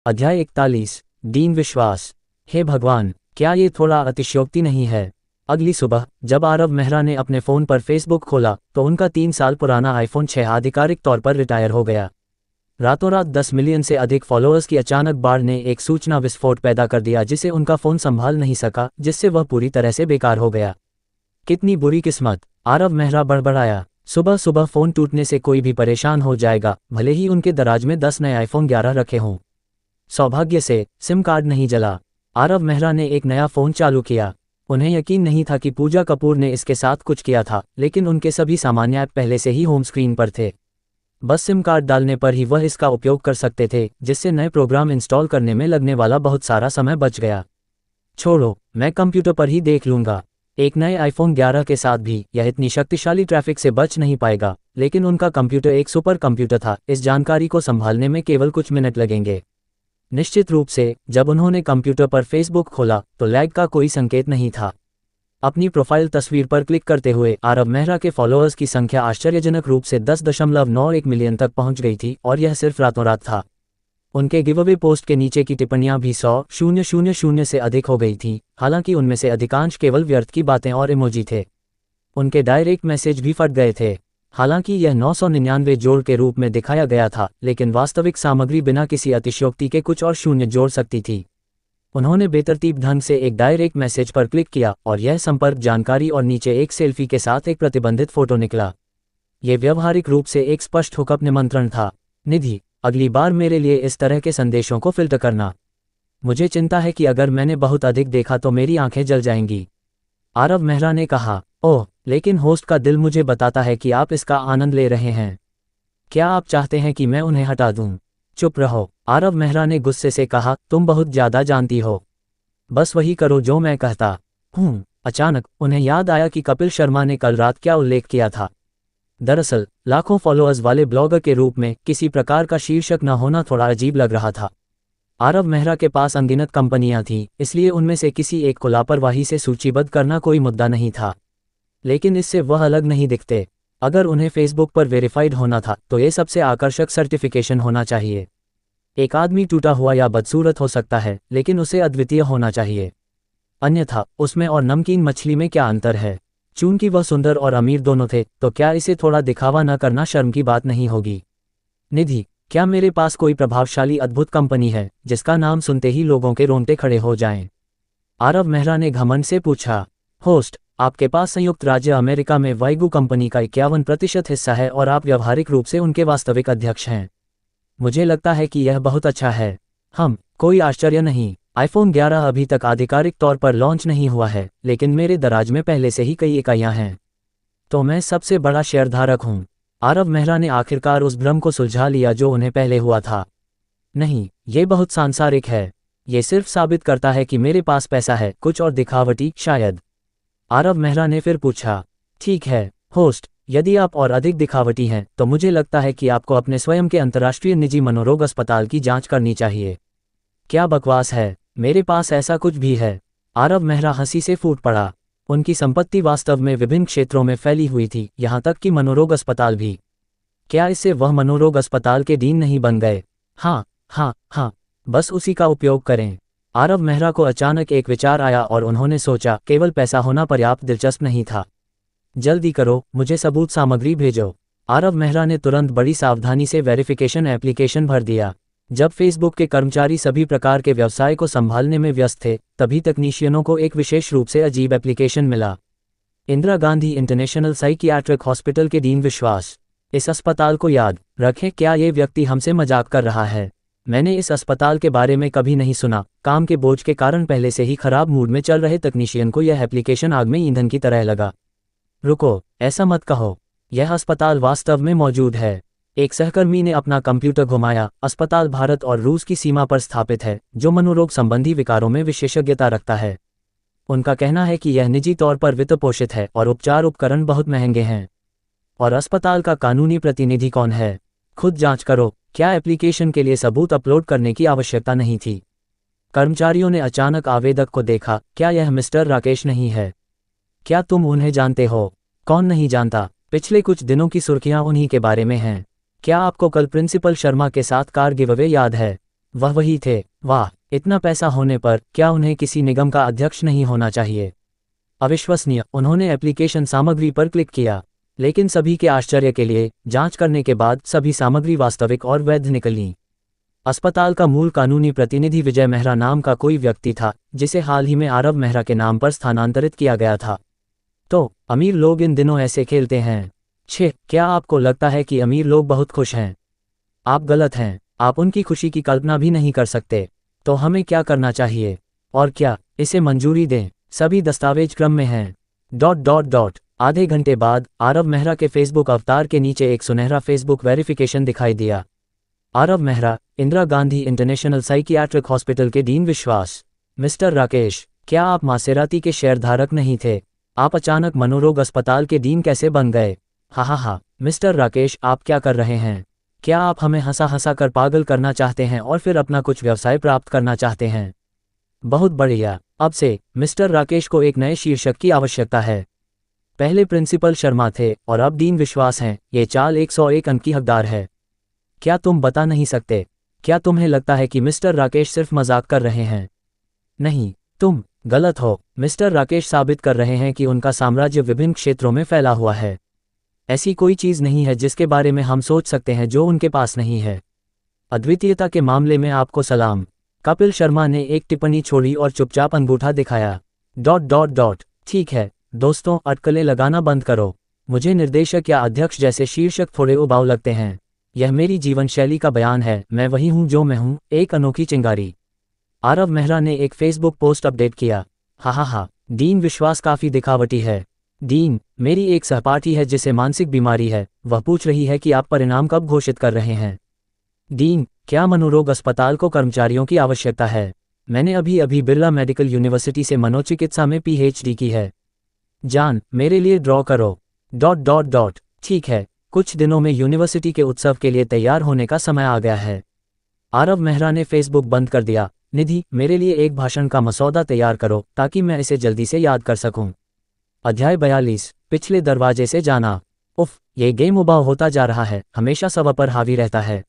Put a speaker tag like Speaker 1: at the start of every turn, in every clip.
Speaker 1: अध्याय 41। दीन विश्वास। हे भगवान, क्या ये थोड़ा अतिशयोक्ति नहीं है? अगली सुबह जब आरव मेहरा ने अपने फ़ोन पर फेसबुक खोला तो उनका 3 साल पुराना आईफोन 6 आधिकारिक तौर पर रिटायर हो गया। रातों रात 10 मिलियन से अधिक फॉलोअर्स की अचानक बाढ़ ने एक सूचना विस्फोट पैदा कर दिया जिसे उनका फ़ोन संभाल नहीं सका, जिससे वह पूरी तरह से बेकार हो गया। कितनी बुरी किस्मत, आरव मेहरा बड़बड़ाया। सुबह सुबह फ़ोन टूटने से कोई भी परेशान हो जाएगा, भले ही उनके दराज में 10 नए आईफोन 11 रखे हों। सौभाग्य से सिम कार्ड नहीं जला। आरव मेहरा ने एक नया फ़ोन चालू किया। उन्हें यकीन नहीं था कि पूजा कपूर ने इसके साथ कुछ किया था, लेकिन उनके सभी सामान्य ऐप पहले से ही होम स्क्रीन पर थे। बस सिम कार्ड डालने पर ही वह इसका उपयोग कर सकते थे, जिससे नए प्रोग्राम इंस्टॉल करने में लगने वाला बहुत सारा समय बच गया। छोड़ो, मैं कंप्यूटर पर ही देख लूँगा। एक नए आईफोन 11 के साथ भी यह इतनी शक्तिशाली ट्रैफिक से बच नहीं पाएगा, लेकिन उनका कंप्यूटर एक सुपर कंप्यूटर था, इस जानकारी को संभालने में केवल कुछ मिनट लगेंगे। निश्चित रूप से जब उन्होंने कंप्यूटर पर फेसबुक खोला तो लैग का कोई संकेत नहीं था। अपनी प्रोफाइल तस्वीर पर क्लिक करते हुए आरव मेहरा के फॉलोअर्स की संख्या आश्चर्यजनक रूप से 10.91 मिलियन तक पहुंच गई थी, और यह सिर्फ रातों रात था। उनके गिवअवे पोस्ट के नीचे की टिप्पणियां भी 100,000 से अधिक हो गई थीं, हालांकि उनमें से अधिकांश केवल व्यर्थ की बातें और इमोजी थे। उनके डायरेक्ट मैसेज भी फट गए थे। हालांकि यह 999 जोड़ के रूप में दिखाया गया था, लेकिन वास्तविक सामग्री बिना किसी अतिशयोक्ति के कुछ और शून्य जोड़ सकती थी। उन्होंने बेतरतीब ढंग से एक डायरेक्ट मैसेज पर क्लिक किया और यह संपर्क जानकारी और नीचे एक सेल्फी के साथ एक प्रतिबंधित फोटो निकला। यह व्यावहारिक रूप से एक स्पष्ट हुकअप निमंत्रण था। निधि, अगली बार मेरे लिए इस तरह के संदेशों को फिल्टर करना। मुझे चिंता है कि अगर मैंने बहुत अधिक देखा तो मेरी आंखें जल जाएंगी। आरव मेहरा ने कहा। ओह, लेकिन होस्ट का दिल मुझे बताता है कि आप इसका आनंद ले रहे हैं। क्या आप चाहते हैं कि मैं उन्हें हटा दूं? चुप रहो, आरव मेहरा ने गुस्से से कहा, तुम बहुत ज़्यादा जानती हो। बस वही करो जो मैं कहता हूँ। अचानक उन्हें याद आया कि कपिल शर्मा ने कल रात क्या उल्लेख किया था। दरअसल लाखों फॉलोअर्स वाले ब्लॉगर के रूप में किसी प्रकार का शीर्षक न होना थोड़ा अजीब लग रहा था। आरव मेहरा के पास अनगिनत कंपनियां थीं, इसलिए उनमें से किसी एक को लापरवाही से सूचीबद्ध करना कोई मुद्दा नहीं था। लेकिन इससे वह अलग नहीं दिखते। अगर उन्हें फेसबुक पर वेरीफाइड होना था तो ये सबसे आकर्षक सर्टिफिकेशन होना चाहिए। एक आदमी टूटा हुआ या बदसूरत हो सकता है, लेकिन उसे अद्वितीय होना चाहिए। अन्यथा उसमें और नमकीन मछली में क्या अंतर है? चूंकि वह सुंदर और अमीर दोनों थे, तो क्या इसे थोड़ा दिखावा न करना शर्म की बात नहीं होगी? निधि, क्या मेरे पास कोई प्रभावशाली अद्भुत कंपनी है जिसका नाम सुनते ही लोगों के रोंगटे खड़े हो जाएं? आरव मेहरा ने घमंड से पूछा। होस्ट, आपके पास संयुक्त राज्य अमेरिका में वाइगू कंपनी का 51% हिस्सा है और आप व्यावहारिक रूप से उनके वास्तविक अध्यक्ष हैं। मुझे लगता है कि यह बहुत अच्छा है। कोई आश्चर्य नहीं। आईफोन 11 अभी तक आधिकारिक तौर पर लॉन्च नहीं हुआ है, लेकिन मेरे दराज में पहले से ही कई इकाइयां हैं। तो मैं सबसे बड़ा शेयरधारक हूं। आरव मेहरा ने आखिरकार उस भ्रम को सुलझा लिया जो उन्हें पहले हुआ था। नहीं, ये बहुत सांसारिक है। ये सिर्फ साबित करता है कि मेरे पास पैसा है, कुछ और दिखावटी शायद। आरव मेहरा ने फिर पूछा। ठीक है होस्ट, यदि आप और अधिक दिखावटी हैं तो मुझे लगता है कि आपको अपने स्वयं के अंतर्राष्ट्रीय निजी मनोरोग अस्पताल की जांच करनी चाहिए। क्या बकवास है, मेरे पास ऐसा कुछ भी है। आरव मेहरा हंसी से फूट पड़ा। उनकी संपत्ति वास्तव में विभिन्न क्षेत्रों में फैली हुई थी, यहाँ तक कि मनोरोग अस्पताल भी। क्या इससे वह मनोरोग अस्पताल के डीन नहीं बन गए? हाँ, बस उसी का उपयोग करें। आरव मेहरा को अचानक एक विचार आया और उन्होंने सोचा, केवल पैसा होना पर्याप्त दिलचस्प नहीं था। जल्दी करो, मुझे सबूत सामग्री भेजो। आरव मेहरा ने तुरंत बड़ी सावधानी से वेरिफिकेशन एप्लीकेशन भर दिया। जब फेसबुक के कर्मचारी सभी प्रकार के व्यवसाय को संभालने में व्यस्त थे, तभी तकनीशियनों को एक विशेष रूप से अजीब एप्लीकेशन मिला। Indira Gandhi international psychiatric hospital के दीन विश्वास। इस अस्पताल को याद रखें, क्या ये व्यक्ति हमसे मजाक कर रहा है? मैंने इस अस्पताल के बारे में कभी नहीं सुना। काम के बोझ के कारण पहले से ही खराब मूड में चल रहे तकनीशियन को यह एप्लीकेशन आग में ईंधन की तरह लगा। रुको, ऐसा मत कहो, यह अस्पताल वास्तव में मौजूद है। एक सहकर्मी ने अपना कंप्यूटर घुमाया। अस्पताल भारत और रूस की सीमा पर स्थापित है, जो मनोरोग संबंधी विकारों में विशेषज्ञता रखता है। उनका कहना है कि यह निजी तौर पर वित्त पोषित है और उपचार उपकरण बहुत महंगे हैं। और अस्पताल का कानूनी प्रतिनिधि कौन है? खुद जांच करो। क्या एप्लीकेशन के लिए सबूत अपलोड करने की आवश्यकता नहीं थी? कर्मचारियों ने अचानक आवेदक को देखा। क्या यह मिस्टर राकेश नहीं है? क्या तुम उन्हें जानते हो? कौन नहीं जानता? पिछले कुछ दिनों की सुर्खियां उन्हीं के बारे में हैं। क्या आपको कल प्रिंसिपल शर्मा के साथ कार गिवअवे याद है? वह वही थे। वाह, इतना पैसा होने पर क्या उन्हें किसी निगम का अध्यक्ष नहीं होना चाहिए? अविश्वसनीय। उन्होंने एप्लीकेशन सामग्री पर क्लिक किया, लेकिन सभी के आश्चर्य के लिए जांच करने के बाद सभी सामग्री वास्तविक और वैध निकली। अस्पताल का मूल कानूनी प्रतिनिधि विजय मेहरा नाम का कोई व्यक्ति था, जिसे हाल ही में आरव मेहरा के नाम पर स्थानांतरित किया गया था। तो अमीर लोग इन दिनों ऐसे खेलते हैं। क्या आपको लगता है कि अमीर लोग बहुत खुश हैं? आप गलत हैं। आप उनकी खुशी की कल्पना भी नहीं कर सकते। तो हमें क्या करना चाहिए? और क्या इसे मंजूरी दें? सभी दस्तावेज क्रम में हैं। आधे घंटे बाद आरव मेहरा के फेसबुक अवतार के नीचे एक सुनहरा फेसबुक वेरिफिकेशन दिखाई दिया। Aarav Mehra, Indira Gandhi international psychiatric hospital के डीन विश्वास। मिस्टर राकेश, क्या आप मासेराती के शेयरधारक नहीं थे? आप अचानक मनोरोग अस्पताल के डीन कैसे बन गए? हा, मिस्टर राकेश, आप क्या कर रहे हैं? क्या आप हमें हंसा हंसा कर पागल करना चाहते हैं और फिर अपना कुछ व्यवसाय प्राप्त करना चाहते हैं? बहुत बढ़िया। अब से मिस्टर राकेश को एक नए शीर्षक की आवश्यकता है। पहले प्रिंसिपल शर्मा थे और अब डीन विश्वास हैं। ये चाल 101 अंक की हकदार है। क्या तुम बता नहीं सकते? क्या तुम्हें लगता है कि मिस्टर राकेश सिर्फ मजाक कर रहे हैं? नहीं, तुम गलत हो। मिस्टर राकेश साबित कर रहे हैं कि उनका साम्राज्य विभिन्न क्षेत्रों में फैला हुआ है। ऐसी कोई चीज़ नहीं है जिसके बारे में हम सोच सकते हैं जो उनके पास नहीं है। अद्वितीयता के मामले में आपको सलाम। कपिल शर्मा ने एक टिप्पणी छोड़ी और चुपचाप अंगूठा दिखाया। ठीक है दोस्तों, अटकलें लगाना बंद करो। मुझे निर्देशक या अध्यक्ष जैसे शीर्षक थोड़े उबाऊ लगते हैं। यह मेरी जीवन शैली का बयान है। मैं वही हूं जो मैं हूं, एक अनोखी चिंगारी। आरव मेहरा ने एक फेसबुक पोस्ट अपडेट किया। हा, डीन विश्वास काफ़ी दिखावटी है। डीन, मेरी एक सहपाठी है जिसे मानसिक बीमारी है। वह पूछ रही है कि आप परिणाम कब घोषित कर रहे हैं? डीन, क्या मनोरोग अस्पताल को कर्मचारियों की आवश्यकता है? मैंने अभी बिरला मेडिकल यूनिवर्सिटी से मनोचिकित्सा में पीएचडी की है। जान, मेरे लिए ड्रॉ करो। ठीक है, कुछ दिनों में यूनिवर्सिटी के उत्सव के लिए तैयार होने का समय आ गया है। आरव मेहरा ने फेसबुक बंद कर दिया। निधि, मेरे लिए एक भाषण का मसौदा तैयार करो ताकि मैं इसे जल्दी से याद कर सकूं। अध्याय 42, पिछले दरवाजे से जाना। उफ, ये गेम उबाऊ होता जा रहा है, हमेशा सब पर हावी रहता है।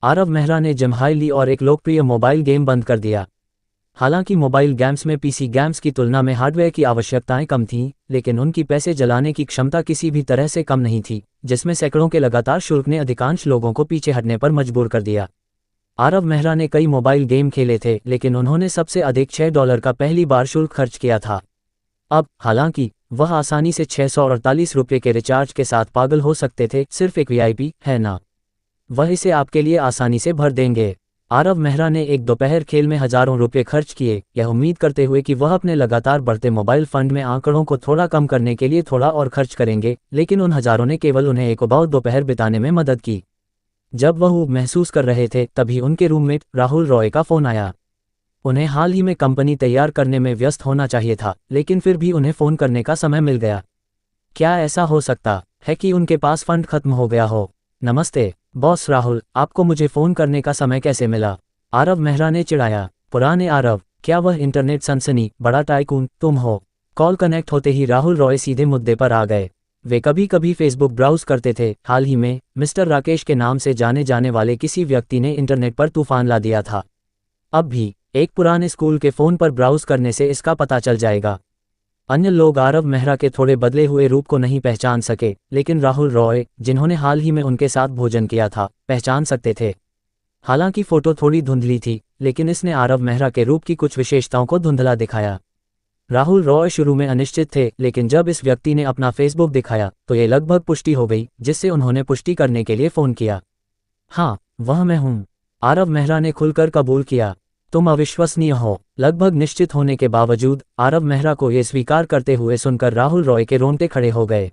Speaker 1: आरव मेहरा ने जम्हाई ली और एक लोकप्रिय मोबाइल गेम बंद कर दिया। हालांकि मोबाइल गेम्स में पीसी गेम्स की तुलना में हार्डवेयर की आवश्यकताएं कम थीं, लेकिन उनकी पैसे जलाने की क्षमता किसी भी तरह से कम नहीं थी, जिसमें सैकड़ों के लगातार शुल्क ने अधिकांश लोगों को पीछे हटने पर मजबूर कर दिया। आरव मेहरा ने कई मोबाइल गेम खेले थे, लेकिन उन्होंने सबसे अधिक $6 का पहली बार शुल्क खर्च किया था। अब हालांकि वह आसानी से ₹648 के रिचार्ज के साथ पागल हो सकते थे, सिर्फ एक वीआईपी है ना, वह इसे आपके लिए आसानी से भर देंगे। आरव मेहरा ने एक दोपहर खेल में हजारों रुपये खर्च किए, यह उम्मीद करते हुए कि वह अपने लगातार बढ़ते मोबाइल फंड में आंकड़ों को थोड़ा कम करने के लिए थोड़ा और खर्च करेंगे, लेकिन उन हजारों ने केवल उन्हें एक उबाऊ दोपहर बिताने में मदद की। जब वह ऊब महसूस कर रहे थे, तभी उनके रूममेट राहुल रॉय का फ़ोन आया। उन्हें हाल ही में कंपनी तैयार करने में व्यस्त होना चाहिए था, लेकिन फिर भी उन्हें फ़ोन करने का समय मिल गया। क्या ऐसा हो सकता है कि उनके पास फंड खत्म हो गया हो? नमस्ते बॉस राहुल, आपको मुझे फ़ोन करने का समय कैसे मिला? आरव मेहरा ने चिढ़ाया। पुराने आरव, क्या वह इंटरनेट सनसनी बड़ा टाइकून तुम हो? कॉल कनेक्ट होते ही राहुल रॉय सीधे मुद्दे पर आ गए। वे कभी कभी फेसबुक ब्राउज करते थे। हाल ही में मिस्टर राकेश के नाम से जाने जाने वाले किसी व्यक्ति ने इंटरनेट पर तूफान ला दिया था। अब भी एक पुराने स्कूल के फ़ोन पर ब्राउज करने से इसका पता चल जाएगा। अन्य लोग आरव मेहरा के थोड़े बदले हुए रूप को नहीं पहचान सके, लेकिन राहुल रॉय, जिन्होंने हाल ही में उनके साथ भोजन किया था, पहचान सकते थे। हालांकि फोटो थोड़ी धुंधली थी, लेकिन इसने आरव मेहरा के रूप की कुछ विशेषताओं को धुंधला दिखाया। राहुल रॉय शुरू में अनिश्चित थे, लेकिन जब इस व्यक्ति ने अपना फेसबुक दिखाया तो ये लगभग पुष्टि हो गई, जिससे उन्होंने पुष्टि करने के लिए फ़ोन किया। हाँ, वह मैं हूँ, आरव मेहरा ने खुलकर कबूल किया। तुम अविश्वसनीय हो। लगभग निश्चित होने के बावजूद आरव मेहरा को यह स्वीकार करते हुए सुनकर राहुल रॉय के रोंगटे खड़े हो गए।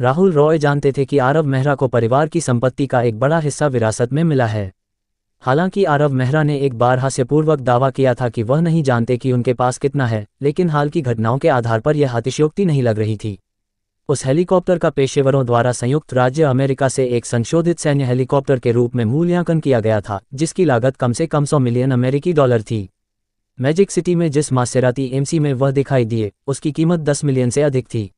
Speaker 1: राहुल रॉय जानते थे कि आरव मेहरा को परिवार की संपत्ति का एक बड़ा हिस्सा विरासत में मिला है। हालांकि आरव मेहरा ने एक बार हास्यपूर्वक दावा किया था कि वह नहीं जानते कि उनके पास कितना है, लेकिन हाल की घटनाओं के आधार पर यह अतिशयोक्ति नहीं लग रही थी। उस हेलीकॉप्टर का पेशेवरों द्वारा संयुक्त राज्य अमेरिका से एक संशोधित सैन्य हेलीकॉप्टर के रूप में मूल्यांकन किया गया था, जिसकी लागत कम से कम $100 मिलियन थी। मैजिक सिटी में जिस मासेराती एमसी में वह दिखाई दिए, उसकी कीमत 10 मिलियन से अधिक थी।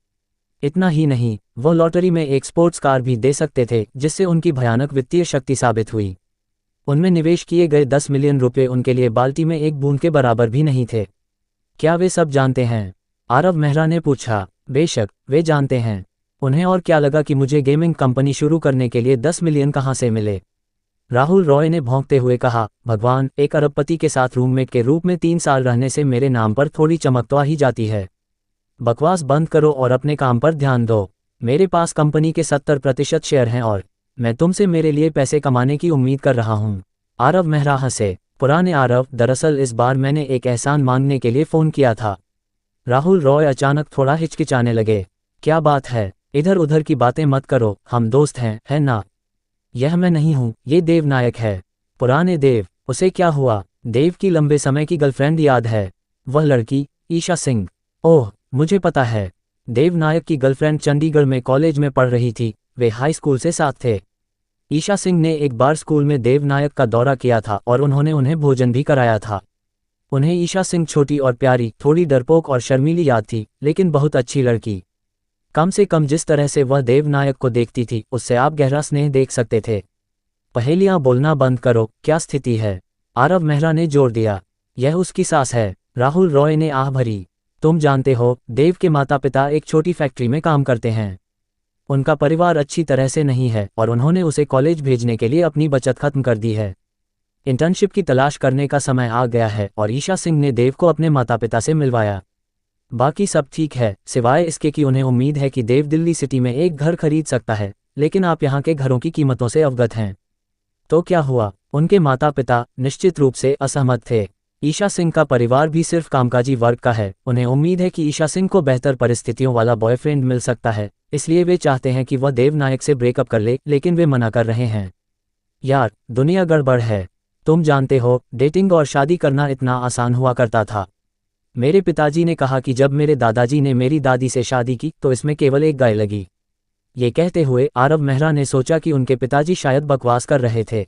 Speaker 1: इतना ही नहीं, वह लॉटरी में एक स्पोर्ट्स कार भी दे सकते थे, जिससे उनकी भयानक वित्तीय शक्ति साबित हुई। उनमें निवेश किए गए 10 मिलियन रुपए उनके लिए बाल्टी में एक बूंद के बराबर भी नहीं थे। क्या वे सब जानते हैं? आरव मेहरा ने पूछा। बेशक, वे जानते हैं। उन्हें और क्या लगा कि मुझे गेमिंग कंपनी शुरू करने के लिए 10 मिलियन कहाँ से मिले? राहुल रॉय ने भौंकते हुए कहा, भगवान, एक अरबपति के साथ रूममेट के रूप में 3 साल रहने से मेरे नाम पर थोड़ी चमक तो आ ही जाती है। बकवास बंद करो और अपने काम पर ध्यान दो। मेरे पास कंपनी के 70% शेयर हैं और मैं तुमसे मेरे लिए पैसे कमाने की उम्मीद कर रहा हूँ। आरव मेहरा हंसे। पुराने आरव, दरअसल इस बार मैंने एक एहसान मांगने के लिए फ़ोन किया था। राहुल रॉय अचानक थोड़ा हिचकिचाने लगे। क्या बात है? इधर उधर की बातें मत करो, हम दोस्त हैं, है ना? यह मैं नहीं हूँ, ये देव नायक है। पुराने देव? उसे क्या हुआ? देव की लंबे समय की गर्लफ्रेंड याद है? वह लड़की, ईशा सिंह। ओह, मुझे पता है। देव नायक की गर्लफ्रेंड चंडीगढ़ में कॉलेज में पढ़ रही थी, वे हाई स्कूल से साथ थे। ईशा सिंह ने एक बार स्कूल में देव नायक का दौरा किया था और उन्होंने उन्हें भोजन भी कराया था। उन्हें ईशा सिंह छोटी और प्यारी, थोड़ी डरपोक और शर्मीली याद थी, लेकिन बहुत अच्छी लड़की। कम से कम जिस तरह से वह देव नायक को देखती थी, उससे आप गहरा स्नेह देख सकते थे। पहेलियां बोलना बंद करो, क्या स्थिति है? आरव मेहरा ने जोर दिया। यह उसकी सास है। राहुल रॉय ने आह भरी। तुम जानते हो, देव के माता पिता एक छोटी फैक्ट्री में काम करते हैं। उनका परिवार अच्छी तरह से नहीं है और उन्होंने उसे कॉलेज भेजने के लिए अपनी बचत खत्म कर दी है। इंटर्नशिप की तलाश करने का समय आ गया है और ईशा सिंह ने देव को अपने माता पिता से मिलवाया। बाकी सब ठीक है, सिवाय इसके कि उन्हें उम्मीद है कि देव दिल्ली सिटी में एक घर खरीद सकता है, लेकिन आप यहाँ के घरों की कीमतों से अवगत हैं। तो क्या हुआ? उनके माता पिता निश्चित रूप से असहमत थे। ईशा सिंह का परिवार भी सिर्फ कामकाजी वर्ग का है। उन्हें उम्मीद है कि ईशा सिंह को बेहतर परिस्थितियों वाला बॉयफ्रेंड मिल सकता है, इसलिए वे चाहते हैं कि वह देव नायक से ब्रेकअप कर ले, लेकिन वे मना कर रहे हैं। यार, दुनिया गड़बड़ है। तुम जानते हो, डेटिंग और शादी करना इतना आसान हुआ करता था। मेरे पिताजी ने कहा कि जब मेरे दादाजी ने मेरी दादी से शादी की तो इसमें केवल एक गाय लगी। ये कहते हुए आरव मेहरा ने सोचा कि उनके पिताजी शायद बकवास कर रहे थे।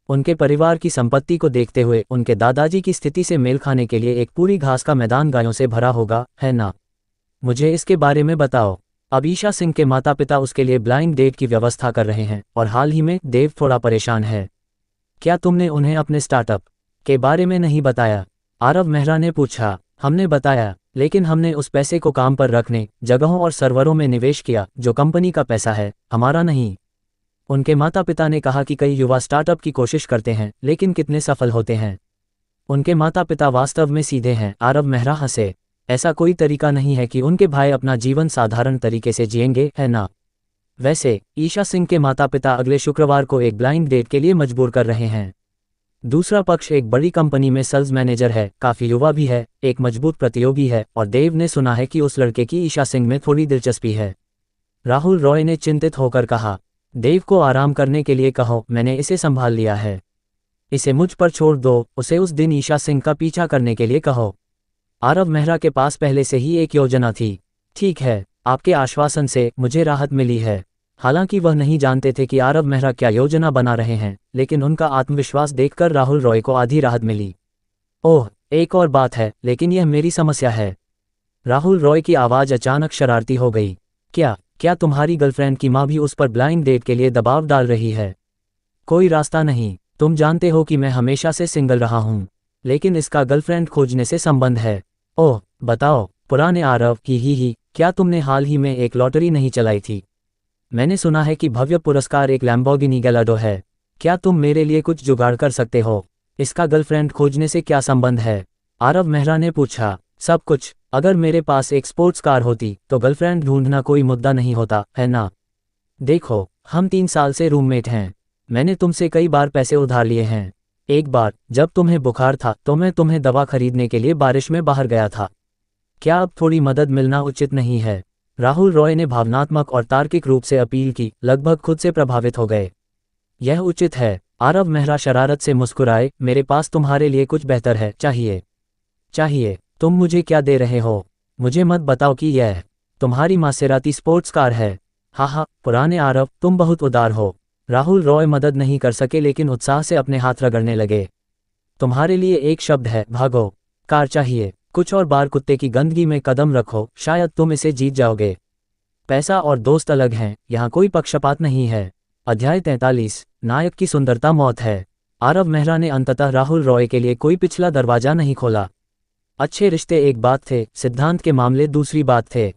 Speaker 1: उनके परिवार की संपत्ति को देखते हुए उनके दादाजी की स्थिति से मेल खाने के लिए एक पूरी घास का मैदान गायों से भरा होगा, है ना? मुझे इसके बारे में बताओ। अब ईशा सिंह के माता पिता उसके लिए ब्लाइंड डेट की व्यवस्था कर रहे हैं और हाल ही में देव थोड़ा परेशान है। क्या तुमने उन्हें अपने स्टार्टअप के बारे में नहीं बताया? आरव मेहरा ने पूछा। हमने बताया, लेकिन हमने उस पैसे को काम पर रखने, जगहों और सर्वरों में निवेश किया जो कंपनी का पैसा है, हमारा नहीं। उनके माता पिता ने कहा कि कई युवा स्टार्टअप की कोशिश करते हैं, लेकिन कितने सफल होते हैं? उनके माता पिता वास्तव में सीधे हैं। आरव मेहरा हंसे। ऐसा कोई तरीका नहीं है कि उनके भाई अपना जीवन साधारण तरीके से जिएंगे, है ना? वैसे, ईशा सिंह के माता पिता अगले शुक्रवार को एक ब्लाइंड डेट के लिए मजबूर कर रहे हैं। दूसरा पक्ष एक बड़ी कंपनी में सेल्स मैनेजर है, काफी युवा भी है, एक मजबूत प्रतियोगी है, और देव ने सुना है कि उस लड़के की ईशा सिंह में थोड़ी दिलचस्पी है। राहुल रॉय ने चिंतित होकर कहा, देव को आराम करने के लिए कहो, मैंने इसे संभाल लिया है। इसे मुझ पर छोड़ दो, उसे उस दिन ईशा सिंह का पीछा करने के लिए कहो। आरव मेहरा के पास पहले से ही एक योजना थी। ठीक है, आपके आश्वासन से मुझे राहत मिली है। हालांकि वह नहीं जानते थे कि आरव मेहरा क्या योजना बना रहे हैं, लेकिन उनका आत्मविश्वास देखकर राहुल रॉय को आधी राहत मिली। ओह, एक और बात है, लेकिन यह मेरी समस्या है। राहुल रॉय की आवाज़ अचानक शरारती हो गई। क्या तुम्हारी गर्लफ्रेंड की माँ भी उस पर ब्लाइंड डेट के लिए दबाव डाल रही है? कोई रास्ता नहीं। तुम जानते हो कि मैं हमेशा से सिंगल रहा हूँ, लेकिन इसका गर्लफ्रेंड खोजने से संबंध है। ओह, बताओ। पुराने आरव, ही, क्या तुमने हाल ही में एक लॉटरी नहीं चलाई थी? मैंने सुना है कि भव्य पुरस्कार एक लैम्बोर्गिनी गैलाडो है। क्या तुम मेरे लिए कुछ जुगाड़ कर सकते हो? इसका गर्लफ्रेंड खोजने से क्या संबंध है? आरव मेहरा ने पूछा। सब कुछ। अगर मेरे पास एक स्पोर्ट्स कार होती तो गर्लफ्रेंड ढूंढना कोई मुद्दा नहीं होता, है ना? देखो, हम 3 साल से रूममेट हैं। मैंने तुमसे कई बार पैसे उधार लिए हैं। एक बार जब तुम्हें बुखार था तो मैं तुम्हें दवा खरीदने के लिए बारिश में बाहर गया था। क्या अब थोड़ी मदद मिलना उचित नहीं है? राहुल रॉय ने भावनात्मक और तार्किक रूप से अपील की, लगभग खुद से प्रभावित हो गए। यह उचित है। आरव मेहरा शरारत से मुस्कुराए। मेरे पास तुम्हारे लिए कुछ बेहतर है। चाहिए। तुम मुझे क्या दे रहे हो? मुझे मत बताओ कि यह तुम्हारी मासेराती स्पोर्ट्स कार है। हाँ, पुराने आरव, तुम बहुत उदार हो। राहुल रॉय मदद नहीं कर सके, लेकिन उत्साह से अपने हाथ रगड़ने लगे। तुम्हारे लिए एक शब्द है, भागो। कार चाहिए। कुछ और बार कुत्ते की गंदगी में कदम रखो, शायद तुम इसे जीत जाओगे। पैसा और दोस्त अलग हैं, यहाँ कोई पक्षपात नहीं है। अध्याय 43, नायक की सुंदरता मौत है। आरव मेहरा ने अंततः राहुल रॉय के लिए कोई पिछला दरवाजा नहीं खोला। अच्छे रिश्ते एक बात थे, सिद्धांत के मामले दूसरी बात थे।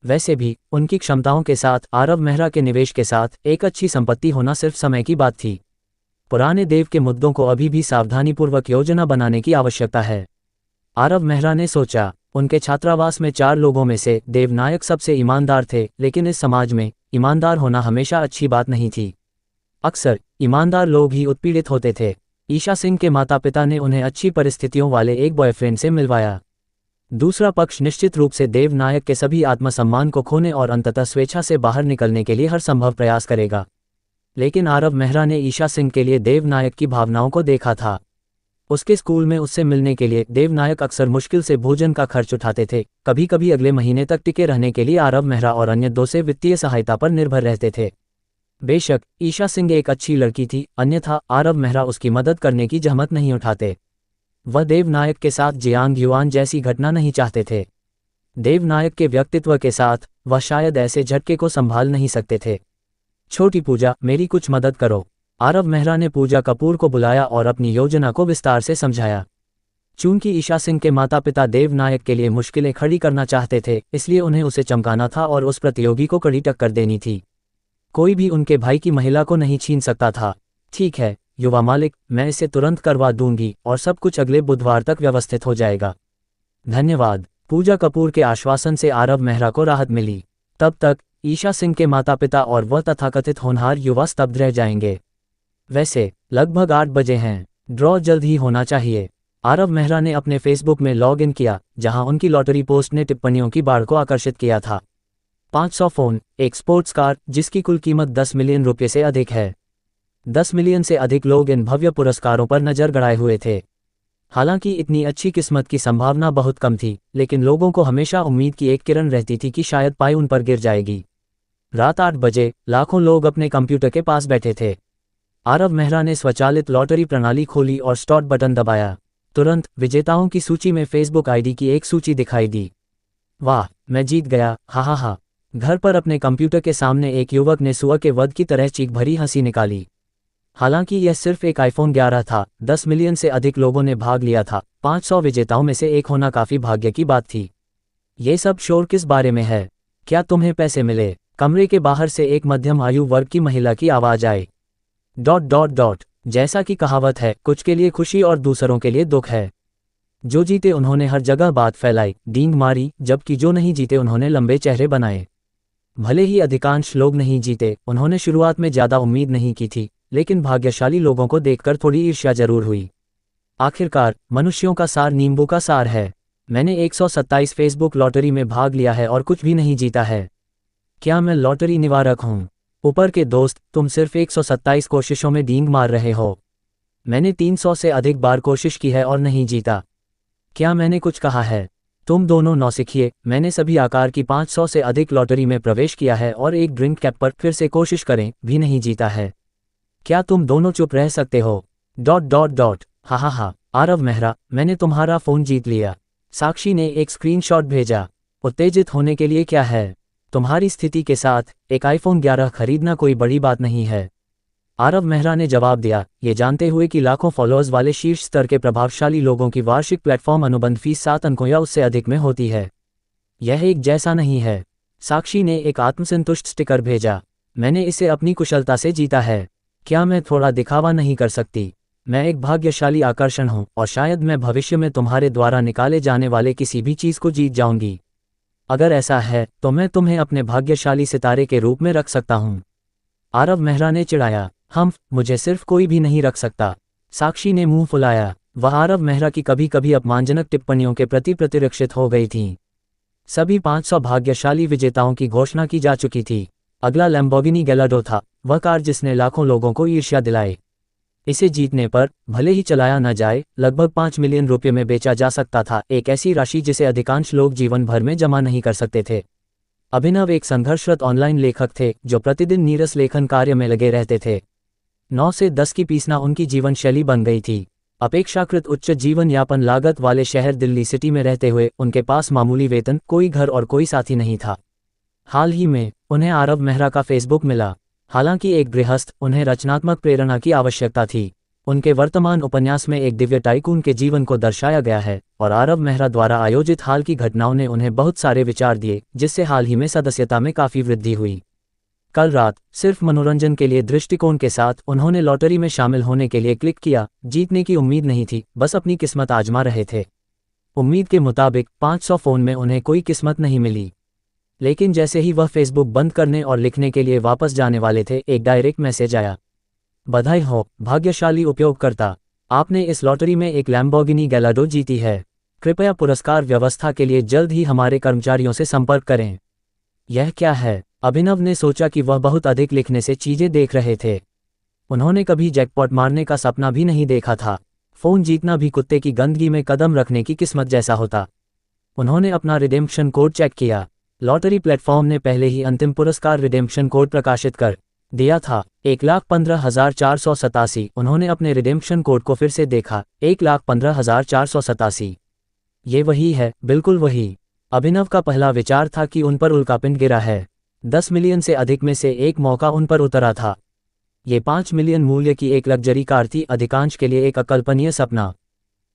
Speaker 1: वैसे भी उनकी क्षमताओं के साथ आरव मेहरा के निवेश के साथ एक अच्छी संपत्ति होना सिर्फ समय की बात थी। पुराने देव के मुद्दों को अभी भी सावधानीपूर्वक योजना बनाने की आवश्यकता है, आरव मेहरा ने सोचा। उनके छात्रावास में 4 लोगों में से देव नायक सबसे ईमानदार थे, लेकिन इस समाज में ईमानदार होना हमेशा अच्छी बात नहीं थी। अक्सर ईमानदार लोग ही उत्पीड़ित होते थे। ईशा सिंह के माता पिता ने उन्हें अच्छी परिस्थितियों वाले एक बॉयफ्रेंड से मिलवाया। दूसरा पक्ष निश्चित रूप से देव नायक के सभी आत्मसम्मान को खोने और अंततः स्वेच्छा से बाहर निकलने के लिए हर संभव प्रयास करेगा। लेकिन आरव मेहरा ने ईशा सिंह के लिए देव नायक की भावनाओं को देखा था। उसके स्कूल में उससे मिलने के लिए देव नायक अक्सर मुश्किल से भोजन का खर्च उठाते थे। कभी कभी अगले महीने तक टिके रहने के लिए आरव मेहरा और अन्य 2 से वित्तीय सहायता पर निर्भर रहते थे। बेशक ईशा सिंह एक अच्छी लड़की थी, अन्यथा आरव मेहरा उसकी मदद करने की जहमत नहीं उठाते। वह देव नायक के साथ जियांग युआन जैसी घटना नहीं चाहते थे। देव नायक के व्यक्तित्व के साथ वह शायद ऐसे झटके को संभाल नहीं सकते थे। छोटी पूजा, मेरी कुछ मदद करो। आरव मेहरा ने पूजा कपूर को बुलाया और अपनी योजना को विस्तार से समझाया। चूंकि ईशा सिंह के माता पिता देव नायक के लिए मुश्किलें खड़ी करना चाहते थे, इसलिए उन्हें उसे चमकाना था और उस प्रतियोगी को कड़ी टक्कर देनी थी। कोई भी उनके भाई की महिला को नहीं छीन सकता था। ठीक है युवा मालिक, मैं इसे तुरंत करवा दूंगी और सब कुछ अगले बुधवार तक व्यवस्थित हो जाएगा। धन्यवाद। पूजा कपूर के आश्वासन से आरव मेहरा को राहत मिली। तब तक ईशा सिंह के माता पिता और वह तथाकथित होनहार युवा स्तब्ध रह जाएंगे। वैसे लगभग 8 बजे हैं, ड्रॉ जल्द ही होना चाहिए। आरव मेहरा ने अपने फेसबुक में लॉग इन किया, जहां उनकी लॉटरी पोस्ट ने टिप्पणियों की बाढ़ को आकर्षित किया था। 500 फोन, एक स्पोर्ट्स कार जिसकी कुल कीमत 10 मिलियन रुपये से अधिक है। 10 मिलियन से अधिक लोग इन भव्य पुरस्कारों पर नजर गड़ाए हुए थे। हालांकि इतनी अच्छी किस्मत की संभावना बहुत कम थी, लेकिन लोगों को हमेशा उम्मीद की एक किरण रहती थी कि शायद पाई उन पर गिर जाएगी। रात 8 बजे लाखों लोग अपने कंप्यूटर के पास बैठे थे। आरव मेहरा ने स्वचालित लॉटरी प्रणाली खोली और स्टार्ट बटन दबाया। तुरंत विजेताओं की सूची में फेसबुक आईडी की एक सूची दिखाई दी। वाह, मैं जीत गया, हा हा हा। घर पर अपने कंप्यूटर के सामने एक युवक ने सुअर के वध की तरह चीख भरी हंसी निकाली। हालांकि यह सिर्फ एक आईफोन 11 था। 10 मिलियन से अधिक लोगों ने भाग लिया था। 500 विजेताओं में से एक होना काफी भाग्य की बात थी। ये सब शोर किस बारे में है? क्या तुम्हें पैसे मिले? कमरे के बाहर से एक मध्यम आयु वर्ग की महिला की आवाज आई। ... जैसा कि कहावत है, कुछ के लिए खुशी और दूसरों के लिए दुख है। जो जीते उन्होंने हर जगह बात फैलाई, डींग मारी, जबकि जो नहीं जीते उन्होंने लंबे चेहरे बनाए। भले ही अधिकांश लोग नहीं जीते, उन्होंने शुरुआत में ज्यादा उम्मीद नहीं की थी, लेकिन भाग्यशाली लोगों को देखकर थोड़ी ईर्ष्या जरूर हुई। आखिरकार मनुष्यों का सार नींबू का सार है। मैंने 127 फेसबुक लॉटरी में भाग लिया है और कुछ भी नहीं जीता है। क्या मैं लॉटरी निवारक हूँ? ऊपर के दोस्त, तुम सिर्फ 127 कोशिशों में डींग मार रहे हो। मैंने 300 से अधिक बार कोशिश की है और नहीं जीता। क्या मैंने कुछ कहा है? तुम दोनों नौसिखिए, मैंने सभी आकार की 500 से अधिक लॉटरी में प्रवेश किया है और एक ड्रिंक कैप पर फिर से कोशिश करें भी नहीं जीता है। क्या तुम दोनों चुप रह सकते हो? ... हा हा हा। आरव मेहरा, मैंने तुम्हारा फोन जीत लिया। साक्षी ने एक स्क्रीनशॉट भेजा। उत्तेजित होने के लिए क्या है? तुम्हारी स्थिति के साथ एक आईफोन 11 खरीदना कोई बड़ी बात नहीं है। आरव मेहरा ने जवाब दिया, ये जानते हुए कि लाखों फॉलोअर्स वाले शीर्ष स्तर के प्रभावशाली लोगों की वार्षिक प्लेटफॉर्म अनुबंध फीस 7 अंकों या उससे अधिक में होती है। यह एक जैसा नहीं है। साक्षी ने एक आत्मसंतुष्ट स्टिकर भेजा। मैंने इसे अपनी कुशलता से जीता है। क्या मैं थोड़ा दिखावा नहीं कर सकती? मैं एक भाग्यशाली आकर्षण हूँ और शायद मैं भविष्य में तुम्हारे द्वारा निकाले जाने वाले किसी भी चीज को जीत जाऊंगी। अगर ऐसा है तो मैं तुम्हें अपने भाग्यशाली सितारे के रूप में रख सकता हूँ। आरव मेहरा ने चिढ़ाया। मुझे सिर्फ कोई भी नहीं रख सकता। साक्षी ने मुंह फुलाया। वह आरव मेहरा की कभी कभी अपमानजनक टिप्पणियों के प्रति प्रतिरक्षित हो गई थीं। सभी 500 भाग्यशाली विजेताओं की घोषणा की जा चुकी थी। अगला लैम्बोर्गिनी गैलार्डो था, वह कार जिसने लाखों लोगों को ईर्ष्या दिलाई। इसे जीतने पर, भले ही चलाया न जाए, लगभग 5 मिलियन रुपये में बेचा जा सकता था, एक ऐसी राशि जिसे अधिकांश लोग जीवन भर में जमा नहीं कर सकते थे। अभिनव एक संघर्षरत ऑनलाइन लेखक थे जो प्रतिदिन नीरस लेखन कार्य में लगे रहते थे। 9 से 10 की पीसना उनकी जीवन शैली बन गई थी। अपेक्षाकृत उच्च जीवन यापन लागत वाले शहर दिल्ली सिटी में रहते हुए उनके पास मामूली वेतन, कोई घर और कोई साथी नहीं था। हाल ही में उन्हें आरव मेहरा का फेसबुक मिला। हालांकि एक गृहस्थ, उन्हें रचनात्मक प्रेरणा की आवश्यकता थी। उनके वर्तमान उपन्यास में एक दिव्य टाइकून के जीवन को दर्शाया गया है और आरव मेहरा द्वारा आयोजित हाल की घटनाओं ने उन्हें बहुत सारे विचार दिए, जिससे हाल ही में सदस्यता में काफ़ी वृद्धि हुई। कल रात सिर्फ मनोरंजन के लिए दृष्टिकोण के साथ उन्होंने लॉटरी में शामिल होने के लिए क्लिक किया। जीतने की उम्मीद नहीं थी, बस अपनी किस्मत आजमा रहे थे। उम्मीद के मुताबिक 500 फ़ोन में उन्हें कोई किस्मत नहीं मिली, लेकिन जैसे ही वह फेसबुक बंद करने और लिखने के लिए वापस जाने वाले थे, एक डायरेक्ट मैसेज आया। बधाई हो भाग्यशाली उपयोगकर्ता, आपने इस लॉटरी में एक लैम्बोर्गिनी गैलाडो जीती है। कृपया पुरस्कार व्यवस्था के लिए जल्द ही हमारे कर्मचारियों से संपर्क करें। यह क्या है? अभिनव ने सोचा कि वह बहुत अधिक लिखने से चीजें देख रहे थे। उन्होंने कभी जैकपॉट मारने का सपना भी नहीं देखा था। फ़ोन जीतना भी कुत्ते की गंदगी में कदम रखने की किस्मत जैसा होता। उन्होंने अपना रिडेम्पशन कोड चेक किया। लॉटरी प्लेटफॉर्म ने पहले ही अंतिम पुरस्कार रिडेम्पशन कोड प्रकाशित कर दिया था, 1,15,487। उन्होंने अपने रिडेम्पशन कोड को फिर से देखा, 1,15,487। ये वही है, बिल्कुल वही। अभिनव का पहला विचार था कि उन पर उल्कापिंड गिरा है। 10 मिलियन से अधिक में से एक मौका उन पर उतरा था। ये 5 मिलियन मूल्य की एक लग्जरी कार थी, अधिकांश के लिए एक अकल्पनीय सपना।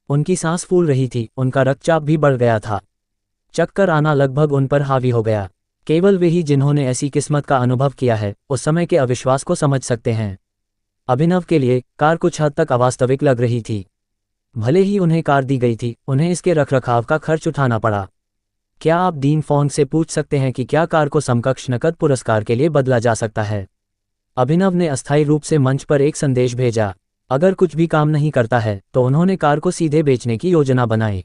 Speaker 1: उनकी सांस फूल रही थी, उनका रक्तचाप भी बढ़ गया था। चक्कर आना लगभग उन पर हावी हो गया। केवल वे ही जिन्होंने ऐसी किस्मत का अनुभव किया है, उस समय के अविश्वास को समझ सकते हैं। अभिनव के लिए कार कुछ हद तक अवास्तविक लग रही थी। भले ही उन्हें कार दी गई थी, उन्हें इसके रखरखाव का खर्च उठाना पड़ा। क्या आप डीन फोंग से पूछ सकते हैं कि क्या कार को समकक्ष नकद पुरस्कार के लिए बदला जा सकता है? अभिनव ने अस्थायी रूप से मंच पर एक संदेश भेजा। अगर कुछ भी काम नहीं करता है तो उन्होंने कार को सीधे बेचने की योजना बनाई।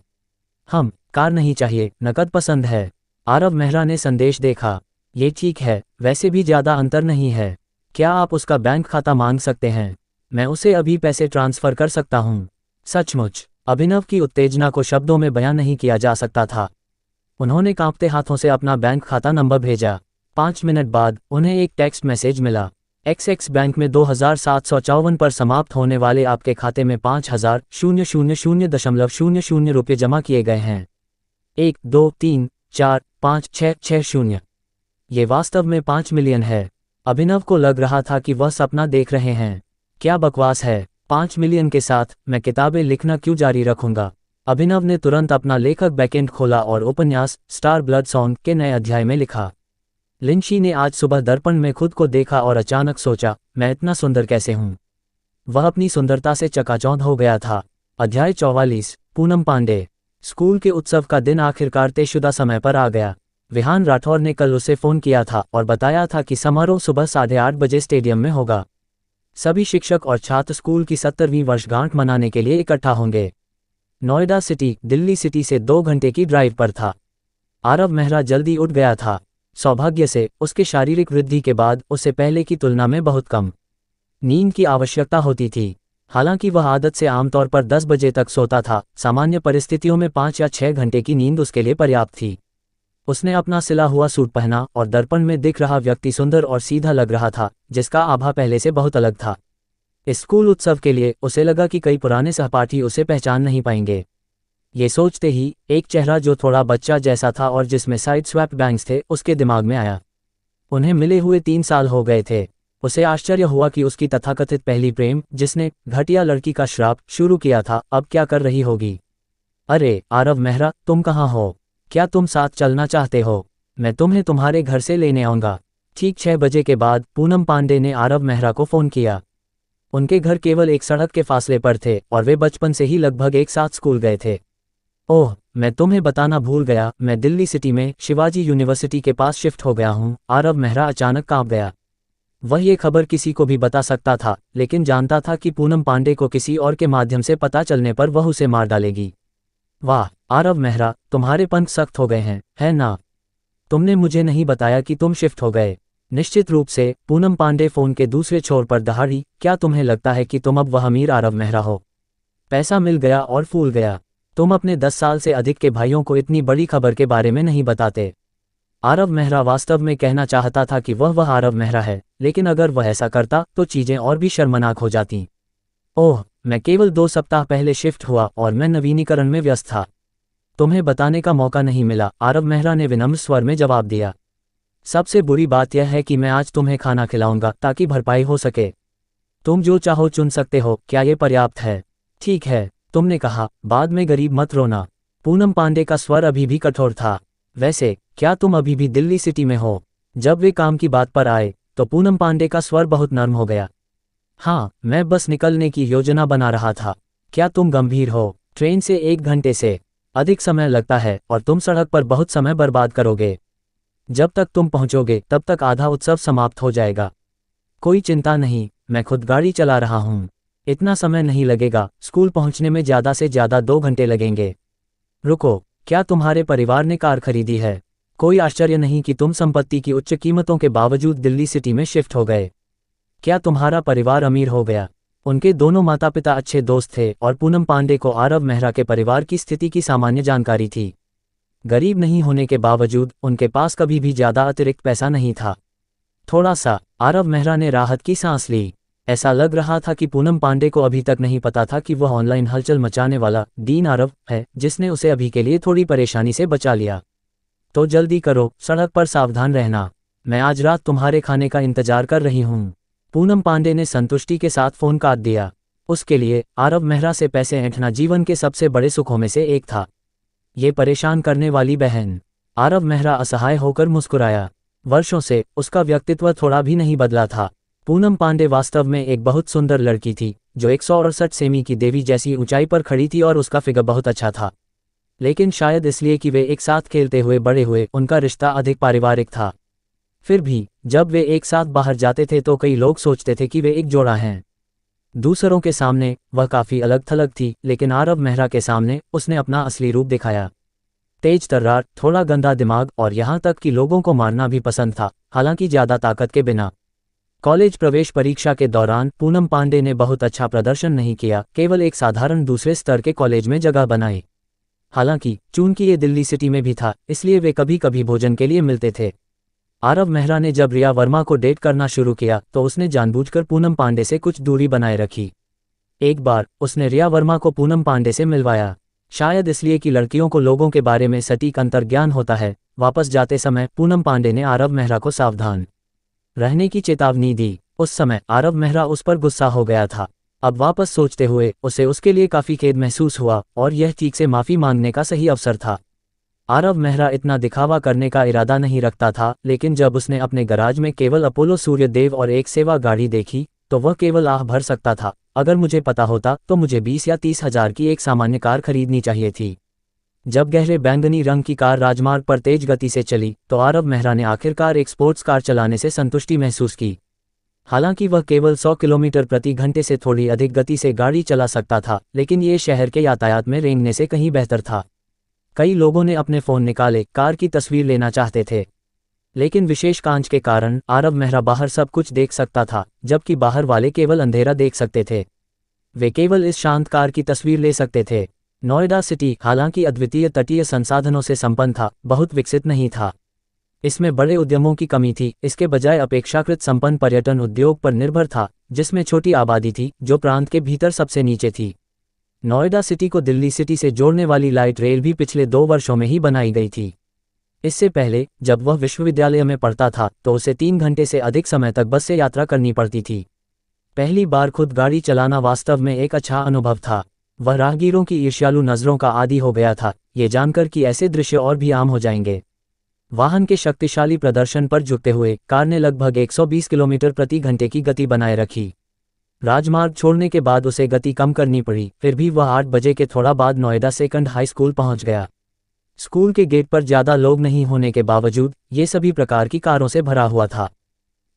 Speaker 1: हम कार नहीं चाहिए, नकद पसंद है। आरव मेहरा ने संदेश देखा। ये ठीक है, वैसे भी ज़्यादा अंतर नहीं है। क्या आप उसका बैंक खाता मांग सकते हैं? मैं उसे अभी पैसे ट्रांसफ़र कर सकता हूँ। सचमुच? अभिनव की उत्तेजना को शब्दों में बयां नहीं किया जा सकता था। उन्होंने कांपते हाथों से अपना बैंक खाता नंबर भेजा। 5 मिनट बाद उन्हें एक टेक्स्ट मैसेज मिला। XX बैंक में 2754 पर समाप्त होने वाले आपके खाते में 5,000,000.00 रुपये जमा किए गए हैं। 1 2 3 4 5 6 6 0। ये वास्तव में 5 मिलियन है। अभिनव को लग रहा था कि वह सपना देख रहे हैं। क्या बकवास है, 5 मिलियन के साथ मैं किताबें लिखना क्यों जारी रखूंगा? अभिनव ने तुरंत अपना लेखक बैकएंड खोला और उपन्यास स्टार ब्लड सॉन्ग के नए अध्याय में लिखा। लिंची ने आज सुबह दर्पण में खुद को देखा और अचानक सोचा, मैं इतना सुंदर कैसे हूँ? वह अपनी सुंदरता से चकाचौंध हो गया था। अध्याय 44। पूनम पांडे। स्कूल के उत्सव का दिन आखिरकार तयशुदा समय पर आ गया। विहान राठौर ने कल उसे फ़ोन किया था और बताया था कि समारोह सुबह 8:30 बजे स्टेडियम में होगा। सभी शिक्षक और छात्र स्कूल की 70वीं वर्षगांठ मनाने के लिए इकट्ठा होंगे। नोएडा सिटी दिल्ली सिटी से 2 घंटे की ड्राइव पर था। आरव मेहरा जल्दी उठ गया था। सौभाग्य से उसके शारीरिक वृद्धि के बाद उसे पहले की तुलना में बहुत कम नींद की आवश्यकता होती थी। हालांकि वह आदत से आमतौर पर 10 बजे तक सोता था, सामान्य परिस्थितियों में 5 या 6 घंटे की नींद उसके लिए पर्याप्त थी। उसने अपना सिला हुआ सूट पहना और दर्पण में दिख रहा व्यक्ति सुंदर और सीधा लग रहा था, जिसका आभा पहले से बहुत अलग था। इस स्कूल उत्सव के लिए उसे लगा कि कई पुराने सहपाठी उसे पहचान नहीं पाएंगे। ये सोचते ही एक चेहरा जो थोड़ा बच्चा जैसा था और जिसमें साइड स्वैप बैंग्स थे, उसके दिमाग में आया। उन्हें मिले हुए 3 साल हो गए थे। उसे आश्चर्य हुआ कि उसकी तथाकथित पहली प्रेम, जिसने घटिया लड़की का श्राप शुरू किया था, अब क्या कर रही होगी। अरे आरव मेहरा, तुम कहाँ हो? क्या तुम साथ चलना चाहते हो? मैं तुम्हें तुम्हारे घर से लेने आऊँगा। ठीक 6 बजे के बाद पूनम पांडे ने आरव मेहरा को फ़ोन किया। उनके घर केवल एक सड़क के फासले पर थे और वे बचपन से ही लगभग एक साथ स्कूल गए थे। ओह, मैं तुम्हें बताना भूल गया, मैं दिल्ली सिटी में शिवाजी यूनिवर्सिटी के पास शिफ्ट हो गया हूँ। आरव मेहरा अचानक कांप गया। वह ये खबर किसी को भी बता सकता था, लेकिन जानता था कि पूनम पांडे को किसी और के माध्यम से पता चलने पर वह उसे मार डालेगी। वाह आरव मेहरा, तुम्हारे पंख सख्त हो गए हैं, है ना? तुमने मुझे नहीं बताया कि तुम शिफ्ट हो गए। निश्चित रूप से, पूनम पांडे फ़ोन के दूसरे छोर पर दहाड़ी। क्या तुम्हें लगता है कि तुम अब वह अमीर आरव मेहरा हो? पैसा मिल गया और फूल गया। तुम अपने 10 साल से अधिक के भाइयों को इतनी बड़ी खबर के बारे में नहीं बताते। आरव मेहरा वास्तव में कहना चाहता था कि वह आरव मेहरा है, लेकिन अगर वह ऐसा करता तो चीज़ें और भी शर्मनाक हो जातीं। ओह, मैं केवल 2 सप्ताह पहले शिफ्ट हुआ और मैं नवीनीकरण में व्यस्त था। तुम्हें बताने का मौका नहीं मिला, आरव मेहरा ने विनम्र स्वर में जवाब दिया। सबसे बुरी बात यह है कि मैं आज तुम्हें खाना खिलाऊंगा ताकि भरपाई हो सके। तुम जो चाहो चुन सकते हो, क्या ये पर्याप्त है? ठीक है, तुमने कहा, बाद में गरीब मत रोना। पूनम पांडे का स्वर अभी भी कठोर था। वैसे, क्या तुम अभी भी दिल्ली सिटी में हो? जब वे काम की बात पर आए, तो पूनम पांडे का स्वर बहुत नर्म हो गया। हाँ, मैं बस निकलने की योजना बना रहा था। क्या तुम गंभीर हो? ट्रेन से 1 घंटे से अधिक समय लगता है और तुम सड़क पर बहुत समय बर्बाद करोगे। जब तक तुम पहुंचोगे तब तक आधा उत्सव समाप्त हो जाएगा। कोई चिंता नहीं, मैं खुद गाड़ी चला रहा हूँ। इतना समय नहीं लगेगा, स्कूल पहुंचने में ज़्यादा से ज़्यादा 2 घंटे लगेंगे। रुको, क्या तुम्हारे परिवार ने कार खरीदी है? कोई आश्चर्य नहीं कि तुम संपत्ति की उच्च कीमतों के बावजूद दिल्ली सिटी में शिफ्ट हो गए। क्या तुम्हारा परिवार अमीर हो गया? उनके दोनों माता पिता अच्छे दोस्त थे और पूनम पांडे को आरव मेहरा के परिवार की स्थिति की सामान्य जानकारी थी। गरीब नहीं होने के बावजूद उनके पास कभी भी ज़्यादा अतिरिक्त पैसा नहीं था। थोड़ा सा, आरव मेहरा ने राहत की सांस ली। ऐसा लग रहा था कि पूनम पांडे को अभी तक नहीं पता था कि वह ऑनलाइन हलचल मचाने वाला डीन आरव है, जिसने उसे अभी के लिए थोड़ी परेशानी से बचा लिया। तो जल्दी करो, सड़क पर सावधान रहना। मैं आज रात तुम्हारे खाने का इंतजार कर रही हूँ। पूनम पांडे ने संतुष्टि के साथ फोन काट दिया। उसके लिए आरव मेहरा से पैसे ऐंठना जीवन के सबसे बड़े सुखों में से एक था। ये परेशान करने वाली बहन। आरव मेहरा असहाय होकर मुस्कुराया। वर्षों से उसका व्यक्तित्व थोड़ा भी नहीं बदला था। पूनम पांडे वास्तव में एक बहुत सुंदर लड़की थी, जो 168 सेमी की देवी जैसी ऊंचाई पर खड़ी थी और उसका फिगर बहुत अच्छा था। लेकिन शायद इसलिए कि वे एक साथ खेलते हुए बड़े हुए, उनका रिश्ता अधिक पारिवारिक था। फिर भी जब वे एक साथ बाहर जाते थे तो कई लोग सोचते थे कि वे एक जोड़ा हैं। दूसरों के सामने वह काफ़ी अलग थलग थी, लेकिन आरव मेहरा के सामने उसने अपना असली रूप दिखाया। तेज तर्रार, थोड़ा गंदा दिमाग और यहाँ तक कि लोगों को मारना भी पसंद था, हालांकि ज़्यादा ताकत के बिना। कॉलेज प्रवेश परीक्षा के दौरान पूनम पांडे ने बहुत अच्छा प्रदर्शन नहीं किया, केवल एक साधारण दूसरे स्तर के कॉलेज में जगह बनाई। हालांकि चूंकि ये दिल्ली सिटी में भी था, इसलिए वे कभी कभी भोजन के लिए मिलते थे। आरव मेहरा ने जब रिया वर्मा को डेट करना शुरू किया तो उसने जानबूझकर पूनम पांडे से कुछ दूरी बनाए रखी। एक बार उसने रिया वर्मा को पूनम पांडे से मिलवाया, शायद इसलिए कि लड़कियों को लोगों के बारे में सटीक अंतर्ज्ञान होता है। वापस जाते समय पूनम पांडे ने आरव मेहरा को सावधान रहने की चेतावनी दी। उस समय आरव मेहरा उस पर गुस्सा हो गया था। अब वापस सोचते हुए उसे उसके लिए काफ़ी खेद महसूस हुआ और यह ठीक से माफ़ी मांगने का सही अवसर था। आरव मेहरा इतना दिखावा करने का इरादा नहीं रखता था, लेकिन जब उसने अपने गराज में केवल अपोलो सूर्यदेव और एक सेवा गाड़ी देखी तो वह केवल आह भर सकता था, अगर मुझे पता होता तो मुझे 20 या 30 हज़ार की एक सामान्य कार खरीदनी चाहिए थी। जब गहरे बैंगनी रंग की कार राजमार्ग पर तेज गति से चली तो आरव मेहरा ने आखिरकार एक स्पोर्ट्स कार चलाने से संतुष्टि महसूस की। हालांकि वह केवल 100 किलोमीटर प्रति घंटे से थोड़ी अधिक गति से गाड़ी चला सकता था, लेकिन ये शहर के यातायात में रेंगने से कहीं बेहतर था। कई लोगों ने अपने फ़ोन निकाले, कार की तस्वीर लेना चाहते थे, लेकिन विशेष कांच के कारण आरव मेहरा बाहर सब कुछ देख सकता था, जबकि बाहर वाले केवल अंधेरा देख सकते थे। वे केवल इस शांत कार की तस्वीर ले सकते थे। नोएडा सिटी, हालांकि अद्वितीय तटीय संसाधनों से संपन्न था, बहुत विकसित नहीं था। इसमें बड़े उद्यमों की कमी थी, इसके बजाय अपेक्षाकृत संपन्न पर्यटन उद्योग पर निर्भर था, जिसमें छोटी आबादी थी, जो प्रांत के भीतर सबसे नीचे थी। नोएडा सिटी को दिल्ली सिटी से जोड़ने वाली लाइट रेल भी पिछले 2 वर्षों में ही बनाई गई थी। इससे पहले जब वह विश्वविद्यालय में पढ़ता था तो उसे 3 घंटे से अधिक समय तक बस से यात्रा करनी पड़ती थी। पहली बार खुद गाड़ी चलाना वास्तव में एक अच्छा अनुभव था। वह राहगीरों की ईर्ष्यालु नज़रों का आदी हो गया था, ये जानकर कि ऐसे दृश्य और भी आम हो जाएंगे। वाहन के शक्तिशाली प्रदर्शन पर झुकते हुए कार ने लगभग 120 किलोमीटर प्रति घंटे की गति बनाए रखी। राजमार्ग छोड़ने के बाद उसे गति कम करनी पड़ी, फिर भी वह 8 बजे के थोड़ा बाद नोएडा सेकंड हाई स्कूल पहुंच गया। स्कूल के गेट पर ज़्यादा लोग नहीं होने के बावजूद ये सभी प्रकार की कारों से भरा हुआ था।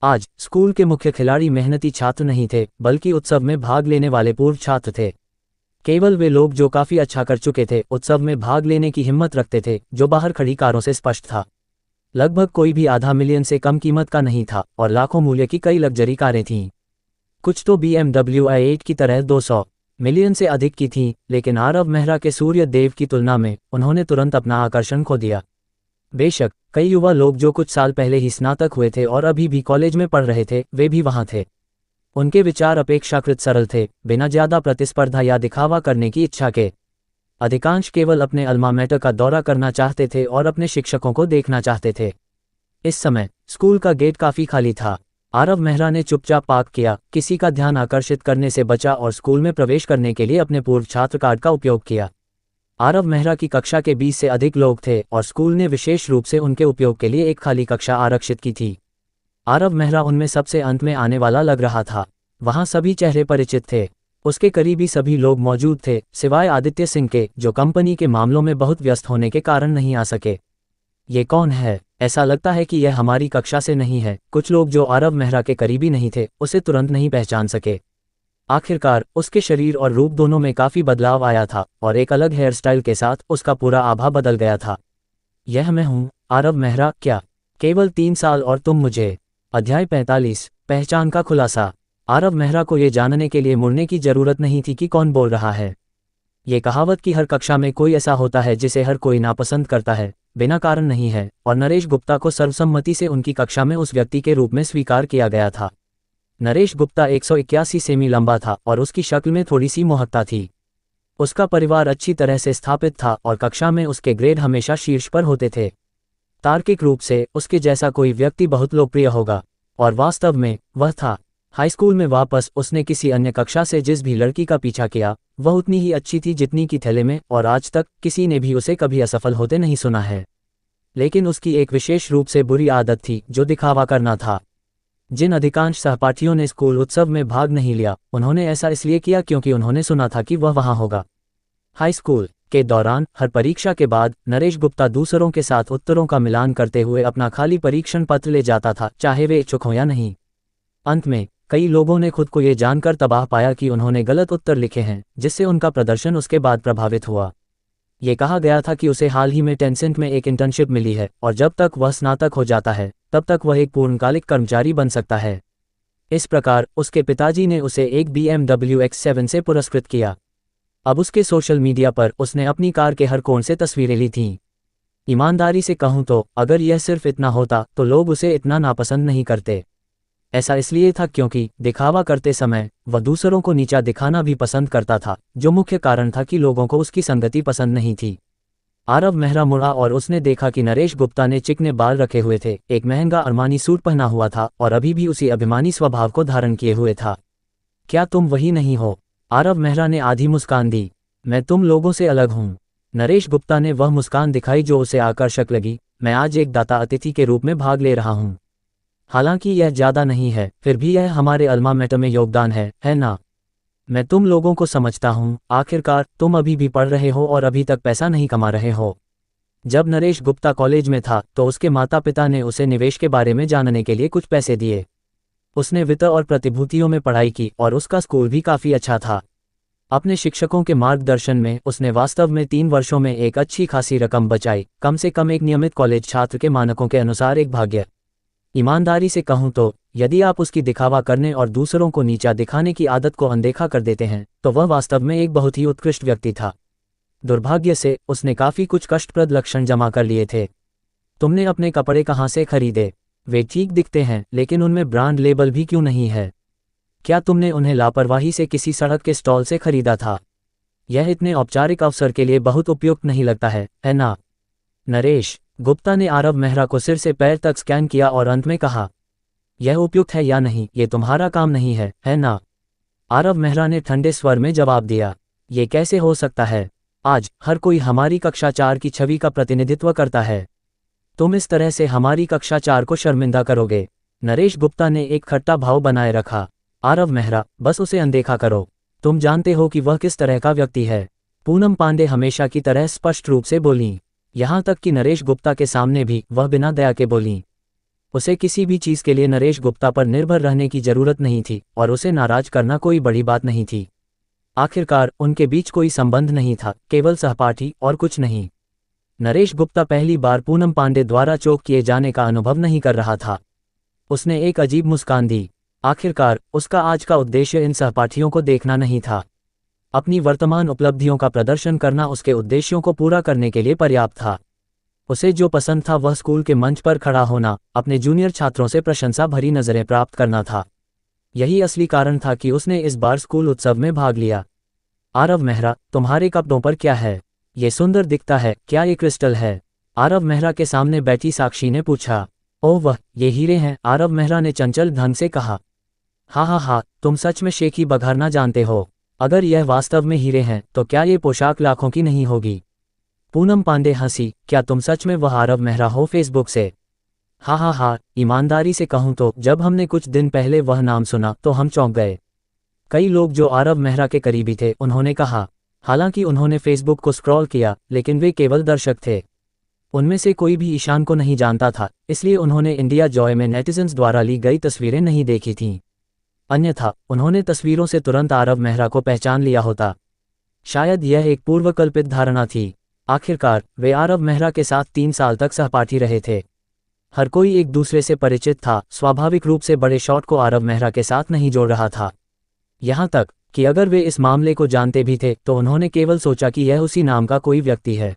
Speaker 1: आज स्कूल के मुख्य खिलाड़ी मेहनती छात्र नहीं थे, बल्कि उत्सव में भाग लेने वाले पूर्व छात्र थे। केवल वे लोग जो काफ़ी अच्छा कर चुके थे उत्सव में भाग लेने की हिम्मत रखते थे, जो बाहर खड़ी कारों से स्पष्ट था। लगभग कोई भी आधा मिलियन से कम कीमत का नहीं था और लाखों मूल्य की कई लग्जरी कारें थीं। कुछ तो BMW i8 की तरह 200 मिलियन से अधिक की थीं, लेकिन आरव मेहरा के सूर्य देव की तुलना में उन्होंने तुरंत अपना आकर्षण खो दिया। बेशक कई युवा लोग जो कुछ साल पहले ही स्नातक हुए थे और अभी भी कॉलेज में पढ़ रहे थे, वे भी वहाँ थे। उनके विचार अपेक्षाकृत सरल थे, बिना ज़्यादा प्रतिस्पर्धा या दिखावा करने की इच्छा के। अधिकांश केवल अपने अल्मा मैटर का दौरा करना चाहते थे और अपने शिक्षकों को देखना चाहते थे। इस समय स्कूल का गेट काफ़ी खाली था। आरव मेहरा ने चुपचाप पाक किया, किसी का ध्यान आकर्षित करने से बचा और स्कूल में प्रवेश करने के लिए अपने पूर्व छात्र कार्ड का उपयोग किया। आरव मेहरा की कक्षा के 20 से अधिक लोग थे और स्कूल ने विशेष रूप से उनके उपयोग के लिए एक खाली कक्षा आरक्षित की थी। आरव मेहरा उनमें सबसे अंत में आने वाला लग रहा था। वहां सभी चेहरे परिचित थे। उसके करीबी सभी लोग मौजूद थे, सिवाय आदित्य सिंह के, जो कंपनी के मामलों में बहुत व्यस्त होने के कारण नहीं आ सके। ये कौन है? ऐसा लगता है कि यह हमारी कक्षा से नहीं है। कुछ लोग जो आरव मेहरा के करीबी नहीं थे, उसे तुरंत नहीं पहचान सके। आखिरकार उसके शरीर और रूप दोनों में काफी बदलाव आया था और एक अलग हेयर स्टाइल के साथ उसका पूरा आभा बदल गया था। यह मैं हूँ, आरव मेहरा। क्या केवल 3 साल और तुम मुझे? अध्याय 45, पहचान का खुलासा। आरव मेहरा को ये जानने के लिए मुड़ने की जरूरत नहीं थी कि कौन बोल रहा है। ये कहावत कि हर कक्षा में कोई ऐसा होता है जिसे हर कोई नापसंद करता है, बिना कारण नहीं है, और नरेश गुप्ता को सर्वसम्मति से उनकी कक्षा में उस व्यक्ति के रूप में स्वीकार किया गया था। नरेश गुप्ता 181 सेमी लंबा था और उसकी शक्ल में थोड़ी सी मोहकता थी। उसका परिवार अच्छी तरह से स्थापित था और कक्षा में उसके ग्रेड हमेशा शीर्ष पर होते थे। तार्किक रूप से उसके जैसा कोई व्यक्ति बहुत लोकप्रिय होगा, और वास्तव में वह था। हाई स्कूल में वापस उसने किसी अन्य कक्षा से जिस भी लड़की का पीछा किया, वह उतनी ही अच्छी थी जितनी की थैले में, और आज तक किसी ने भी उसे कभी असफल होते नहीं सुना है। लेकिन उसकी एक विशेष रूप से बुरी आदत थी, जो दिखावा करना था। जिन अधिकांश सहपाठियों ने स्कूल उत्सव में भाग नहीं लिया, उन्होंने ऐसा इसलिए किया क्योंकि उन्होंने सुना था कि वह वहां होगा। हाई स्कूल के दौरान हर परीक्षा के बाद नरेश गुप्ता दूसरों के साथ उत्तरों का मिलान करते हुए अपना खाली परीक्षण पत्र ले जाता था, चाहे वे इच्छुक हों या नहीं। अंत में कई लोगों ने खुद को ये जानकर तबाह पाया कि उन्होंने गलत उत्तर लिखे हैं, जिससे उनका प्रदर्शन उसके बाद प्रभावित हुआ। ये कहा गया था कि उसे हाल ही में टेंसेंट में एक इंटर्नशिप मिली है और जब तक वह स्नातक हो जाता है तब तक वह एक पूर्णकालिक कर्मचारी बन सकता है। इस प्रकार उसके पिताजी ने उसे एक BMW X7 से पुरस्कृत किया। अब उसके सोशल मीडिया पर उसने अपनी कार के हर कोण से तस्वीरें ली थीं। ईमानदारी से कहूं तो अगर यह सिर्फ इतना होता तो लोग उसे इतना नापसंद नहीं करते। ऐसा इसलिए था क्योंकि दिखावा करते समय वह दूसरों को नीचा दिखाना भी पसंद करता था, जो मुख्य कारण था कि लोगों को उसकी संगति पसंद नहीं थी। आरव मेहरा मुड़ा और उसने देखा कि नरेश गुप्ता ने चिकने बाल रखे हुए थे, एक महंगा अरमानी सूट पहना हुआ था और अभी भी उसी अभिमानी स्वभाव को धारण किए हुए था। क्या तुम वही नहीं हो? आरव मेहरा ने आधी मुस्कान दी। मैं तुम लोगों से अलग हूँ। नरेश गुप्ता ने वह मुस्कान दिखाई जो उसे आकर्षक लगी। मैं आज एक दाता अतिथि के रूप में भाग ले रहा हूँ। हालांकि यह ज्यादा नहीं है, फिर भी यह हमारे अल्मा मेटर में योगदान है ना? मैं तुम लोगों को समझता हूँ। आखिरकार तुम अभी भी पढ़ रहे हो और अभी तक पैसा नहीं कमा रहे हो। जब नरेश गुप्ता कॉलेज में था तो उसके माता पिता ने उसे निवेश के बारे में जानने के लिए कुछ पैसे दिए। उसने वित्त और प्रतिभूतियों में पढ़ाई की और उसका स्कूल भी काफी अच्छा था। अपने शिक्षकों के मार्गदर्शन में उसने वास्तव में 3 वर्षों में एक अच्छी खासी रकम बचाई, कम से कम एक नियमित कॉलेज छात्र के मानकों के अनुसार एक भाग्य। ईमानदारी से कहूं तो यदि आप उसकी दिखावा करने और दूसरों को नीचा दिखाने की आदत को अनदेखा कर देते हैं तो वह वास्तव में एक बहुत ही उत्कृष्ट व्यक्ति था। दुर्भाग्य से उसने काफी कुछ कष्टप्रद लक्षण जमा कर लिए थे। तुमने अपने कपड़े कहाँ से खरीदे? वे ठीक दिखते हैं, लेकिन उनमें ब्रांड लेबल भी क्यों नहीं है? क्या तुमने उन्हें लापरवाही से किसी सड़क के स्टॉल से खरीदा था? यह इतने औपचारिक अवसर के लिए बहुत उपयुक्त नहीं लगता है ना? नरेश गुप्ता ने आरव मेहरा को सिर से पैर तक स्कैन किया और अंत में कहा, यह उपयुक्त है या नहीं ये तुम्हारा काम नहीं है ना? आरव मेहरा ने ठंडे स्वर में जवाब दिया, ये कैसे हो सकता है? आज हर कोई हमारी कक्षा 4 की छवि का प्रतिनिधित्व करता है। तुम इस तरह से हमारी कक्षा 4 को शर्मिंदा करोगे। नरेश गुप्ता ने एक खट्टा भाव बनाए रखा। आरव मेहरा, बस उसे अनदेखा करो। तुम जानते हो कि वह किस तरह का व्यक्ति है। पूनम पांडे हमेशा की तरह स्पष्ट रूप से बोलीं। यहाँ तक कि नरेश गुप्ता के सामने भी वह बिना दया के बोलीं। उसे किसी भी चीज के लिए नरेश गुप्ता पर निर्भर रहने की जरूरत नहीं थी और उसे नाराज करना कोई बड़ी बात नहीं थी। आखिरकार उनके बीच कोई संबंध नहीं था, केवल सहपाठी और कुछ नहीं। नरेश गुप्ता पहली बार पूनम पांडे द्वारा चोक किए जाने का अनुभव नहीं कर रहा था। उसने एक अजीब मुस्कान दी। आखिरकार उसका आज का उद्देश्य इन सहपाठियों को देखना नहीं था। अपनी वर्तमान उपलब्धियों का प्रदर्शन करना उसके उद्देश्यों को पूरा करने के लिए पर्याप्त था। उसे जो पसंद था वह स्कूल के मंच पर खड़ा होना, अपने जूनियर छात्रों से प्रशंसा भरी नजरें प्राप्त करना था। यही असली कारण था कि उसने इस बार स्कूल उत्सव में भाग लिया। आरव मेहरा, तुम्हारे कपड़ों पर क्या है? ये सुंदर दिखता है, क्या ये क्रिस्टल है? आरव मेहरा के सामने बैठी साक्षी ने पूछा। ओह वह, ये हीरे हैं, आरव मेहरा ने चंचल ढंग से कहा। हाँ, तुम सच में शेखी बघारना जानते हो। अगर यह वास्तव में हीरे हैं तो क्या ये पोशाक लाखों की नहीं होगी? पूनम पांडे हंसी, क्या तुम सच में वह आरव मेहरा हो फेसबुक से? हाँ, ईमानदारी से कहूँ तो जब हमने कुछ दिन पहले वह नाम सुना तो हम चौंक गए। कई लोग जो आरव मेहरा के करीबी थे उन्होंने कहा। हालांकि उन्होंने फेसबुक को स्क्रॉल किया, लेकिन वे केवल दर्शक थे। उनमें से कोई भी ईशान को नहीं जानता था, इसलिए उन्होंने इंडिया जॉय में नेटिजन्स द्वारा ली गई तस्वीरें नहीं देखी थीं। अन्यथा उन्होंने तस्वीरों से तुरंत आरव मेहरा को पहचान लिया होता। शायद यह एक पूर्वकल्पित धारणा थी। आखिरकार वे आरव मेहरा के साथ 3 साल तक सहपाठी रहे थे। हर कोई एक दूसरे से परिचित था, स्वाभाविक रूप से बड़े शॉट को आरव मेहरा के साथ नहीं जोड़ रहा था। यहाँ तक कि अगर वे इस मामले को जानते भी थे तो उन्होंने केवल सोचा कि यह उसी नाम का कोई व्यक्ति है।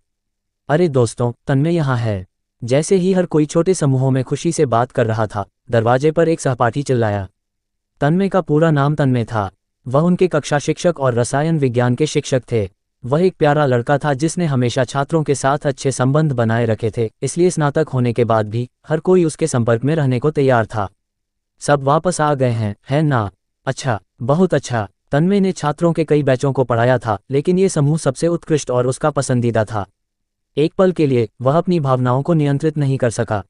Speaker 1: अरे दोस्तों, तन्मय यहाँ है। जैसे ही हर कोई छोटे समूहों में खुशी से बात कर रहा था, दरवाजे पर एक सहपाठी चिल्लाया। तन्मय का पूरा नाम तन्मय था। वह उनके कक्षा शिक्षक और रसायन विज्ञान के शिक्षक थे। वह एक प्यारा लड़का था जिसने हमेशा छात्रों के साथ अच्छे संबंध बनाए रखे थे, इसलिए स्नातक होने के बाद भी हर कोई उसके संपर्क में रहने को तैयार था। सब वापस आ गए हैं, है ना? अच्छा, बहुत अच्छा। तन्मय ने छात्रों के कई बैचों को पढ़ाया था, लेकिन ये समूह सबसे उत्कृष्ट और उसका पसंदीदा था। एक पल के लिए वह अपनी भावनाओं को नियंत्रित नहीं कर सका।